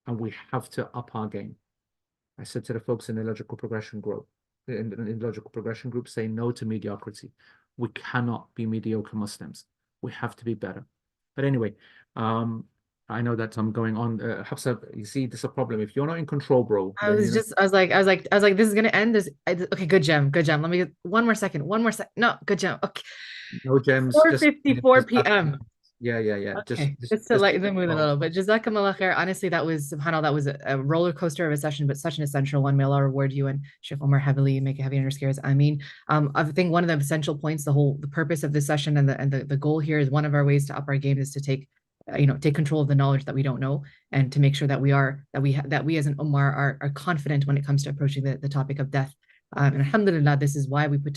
And we have to up our game. I said to the folks in the logical progression group, say no to mediocrity. We cannot be mediocre Muslims. We have to be better. But anyway, I know that I'm going on. Hafsa, you see, this is a problem. If you're not in control, bro, I was like, this is gonna end. Okay, good gem, good gem. Let me get one more second, No, good gem. Okay, no gems. 4:54 p.m. Yeah. Okay, just to lighten the mood a little. But Jazakumullah khair. Honestly, subhanAllah, that was a roller coaster of a session, but such an essential one. May Allah reward you and Shaykh Omar heavily, make it heavy on your scales. I mean, I think one of the essential points, the purpose of this session and the goal here is one of our ways to up our game is to take control of the knowledge that we don't know, and to make sure that we as an ummah are confident when it comes to approaching the topic of death. And alhamdulillah, this is why we put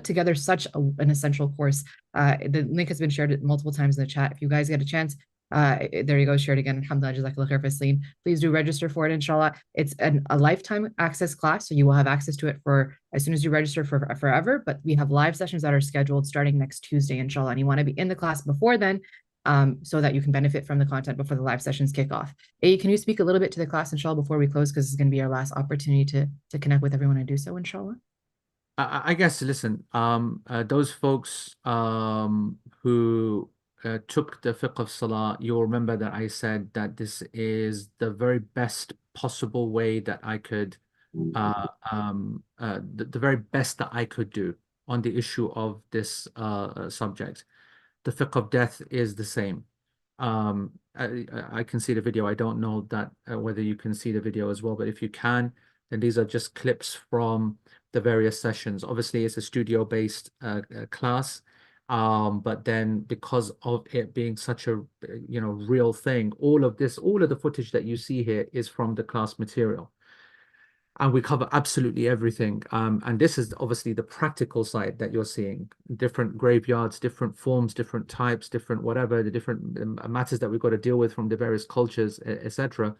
together such an essential course. The link has been shared multiple times in the chat. If you guys get a chance, there you go, share it again. Alhamdulillah, jazakallah khair Fasleen. Please do register for it, inshallah. It's a lifetime access class, so you will have access to it for as soon as you register for forever. But we have live sessions that are scheduled starting next Tuesday, inshallah. And you want to be in the class before then, so that you can benefit from the content before the live sessions kick off. Can you speak a little bit to the class, inshallah, before we close? Because this is going to be our last opportunity to connect with everyone and do so, inshallah. I guess, listen, those folks who took the fiqh of salah, you'll remember that I said that this is the very best possible way that I could, the very best that I could do on the issue of this subject. The fiqh of death is the same. I can see the video. I don't know that whether you can see the video as well, but if you can, then these are just clips from the various sessions. Obviously, it's a studio-based class, but then because of it being such a real thing, all of the footage that you see here is from the class material. And we cover absolutely everything. And this is obviously the practical side that you're seeing. Different graveyards, different forms, different types, different whatever, the different matters that we've got to deal with from the various cultures, etc.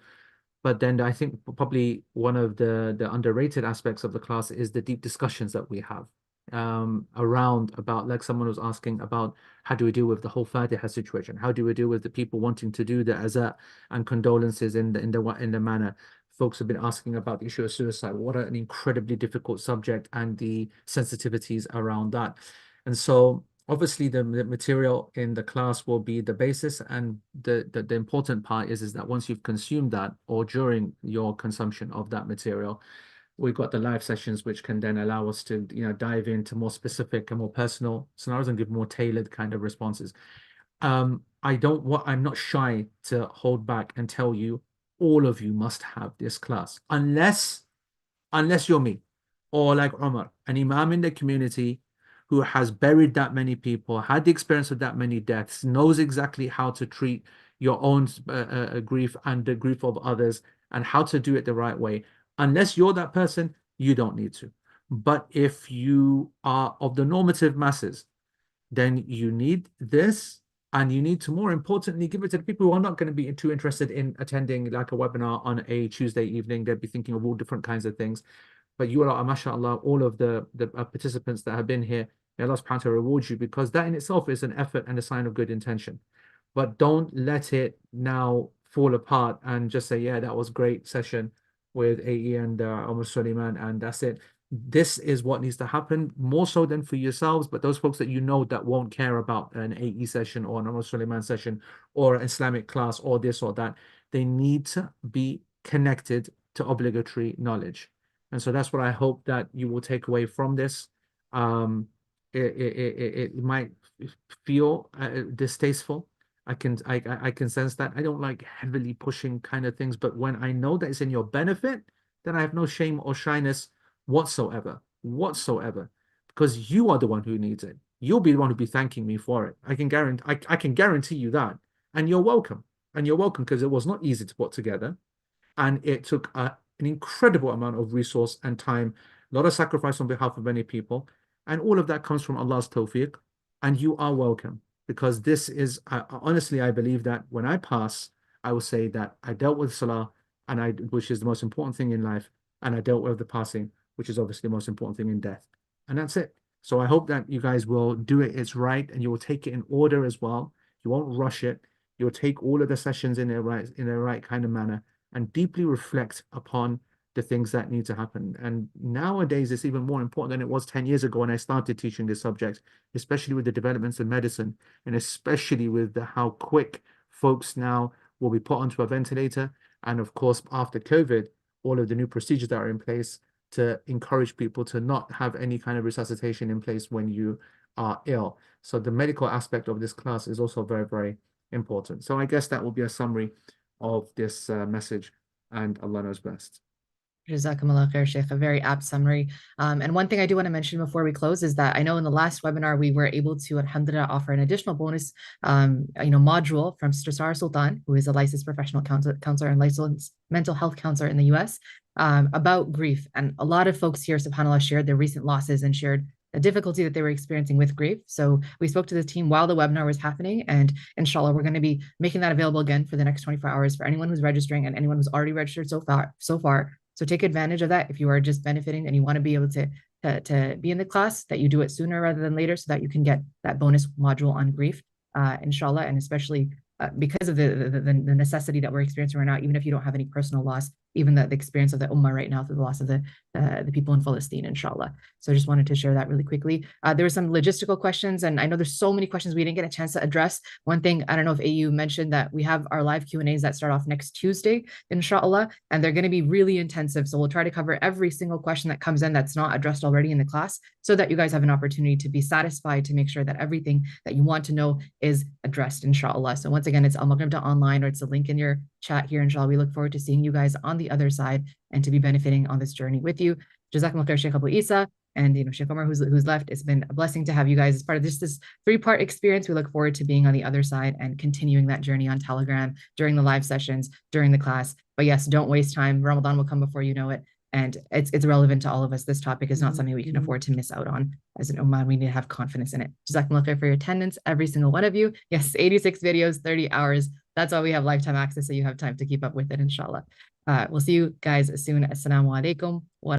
But then I think probably one of the underrated aspects of the class is the deep discussions that we have around about, like someone was asking about, how do we deal with the whole Fatiha situation? How do we deal with the people wanting to do the azat and condolences in the manner? Folks have been asking about the issue of suicide. What an incredibly difficult subject, and the sensitivities around that. And so obviously the material in the class will be the basis, and the important part is that once you've consumed that, or during your consumption of that material, we've got the live sessions which can then allow us to dive into more specific and more personal scenarios and give more tailored kind of responses. I'm not shy to hold back and tell you, all of you must have this class, unless you're me, or like Omar, an imam in the community who has buried that many people, had the experience of that many deaths, knows exactly how to treat your own grief and the grief of others, and how to do it the right way. Unless you're that person, you don't need to. But if you are of the normative masses, then you need this, and you need to, more importantly, give it to the people who are not going to be too interested in attending like a webinar on a Tuesday evening. They'll be thinking of all different kinds of things. But you are, mashallah, all of the participants that have been here, may Allah subhanahu wa ta'ala reward you, because that in itself is an effort and a sign of good intention. But don't let it now fall apart and just say, yeah, that was a great session with AE and Omar Suleiman, and that's it. This is what needs to happen, more so than for yourselves, but those folks that that won't care about an AE session or an Omar Suleiman session or an Islamic class or this or that. They need to be connected to obligatory knowledge. And so that's what I hope that you will take away from this. It might feel distasteful. I can sense that. I don't like heavily pushing kind of things, but when I know that it's in your benefit, then I have no shame or shyness whatsoever, because you are the one who needs it. You'll be the one who'll be thanking me for it. I can guarantee you that. And you're welcome. Because it was not easy to put together, and it took an incredible amount of resource and time, a lot of sacrifice on behalf of many people, and all of that comes from Allah's tawfiq. And you are welcome, because this is honestly, I believe that when I pass, I will say that I dealt with Salah, which is the most important thing in life, and I dealt with the passing, which is obviously the most important thing in death. And that's it. So I hope that you guys will do it's right, and you will take it in order as well. You won't rush it. You'll take all of the sessions in the right kind of manner and deeply reflect upon the things that need to happen. And nowadays, it's even more important than it was 10 years ago when I started teaching this subject, especially with the developments in medicine, and especially with how quick folks now will be put onto a ventilator. And of course, after COVID, all of the new procedures that are in place to encourage people to not have any kind of resuscitation in place when you are ill. So the medical aspect of this class is also very, very important. So I guess that will be a summary of this message, and Allah knows best. Jazakumullah khair, Shaykh, a very apt summary. And one thing I do want to mention before we close is that I know in the last webinar, we were able to, alhamdulillah, offer an additional bonus, module from Sister Sarah Sultan, who is a licensed professional counselor and licensed mental health counselor in the US, about grief. And a lot of folks here, subhanAllah, shared their recent losses and shared the difficulty that they were experiencing with grief. So we spoke to the team while the webinar was happening, and inshallah, we're going to be making that available again for the next 24 hours for anyone who's registering and anyone who's already registered so far. So take advantage of that. If you are just benefiting and you want to be able to be in the class, that you do it sooner rather than later, so that you can get that bonus module on grief, inshallah, and especially because of the necessity that we're experiencing right now, even if you don't have any personal loss, even the experience of the ummah right now through the loss of the people in Palestine, inshallah. So I just wanted to share that really quickly. There were some logistical questions, and I know there's so many questions we didn't get a chance to address. One thing, I don't know if AU mentioned that we have our live Q&As that start off next Tuesday, inshallah, and they're going to be really intensive. So we'll try to cover every single question that comes in that's not addressed already in the class, so that you guys have an opportunity to be satisfied, to make sure that everything that you want to know is addressed, inshallah. So once again, it's almaghrib.online, or it's a link in your chat here, inshallah. We look forward to seeing you guys on the other side and to be benefiting on this journey with you. Jazakumullah khair, Shaykh Abu Eesa, and Shaykh Omar, who's left. It's been a blessing to have you guys as part of this three-part experience. We look forward to being on the other side and continuing that journey on Telegram during the live sessions, during the class. But yes, don't waste time. Ramadan will come before you know it, and it's relevant to all of us. This topic is not something we can afford to miss out on. As an ummah, we need to have confidence in it. Jazakumullah khair for your attendance, every single one of you. Yes, 86 videos, 30 hours. That's why we have lifetime access, so you have time to keep up with it, inshallah. We'll see you guys soon. Assalamu alaikum.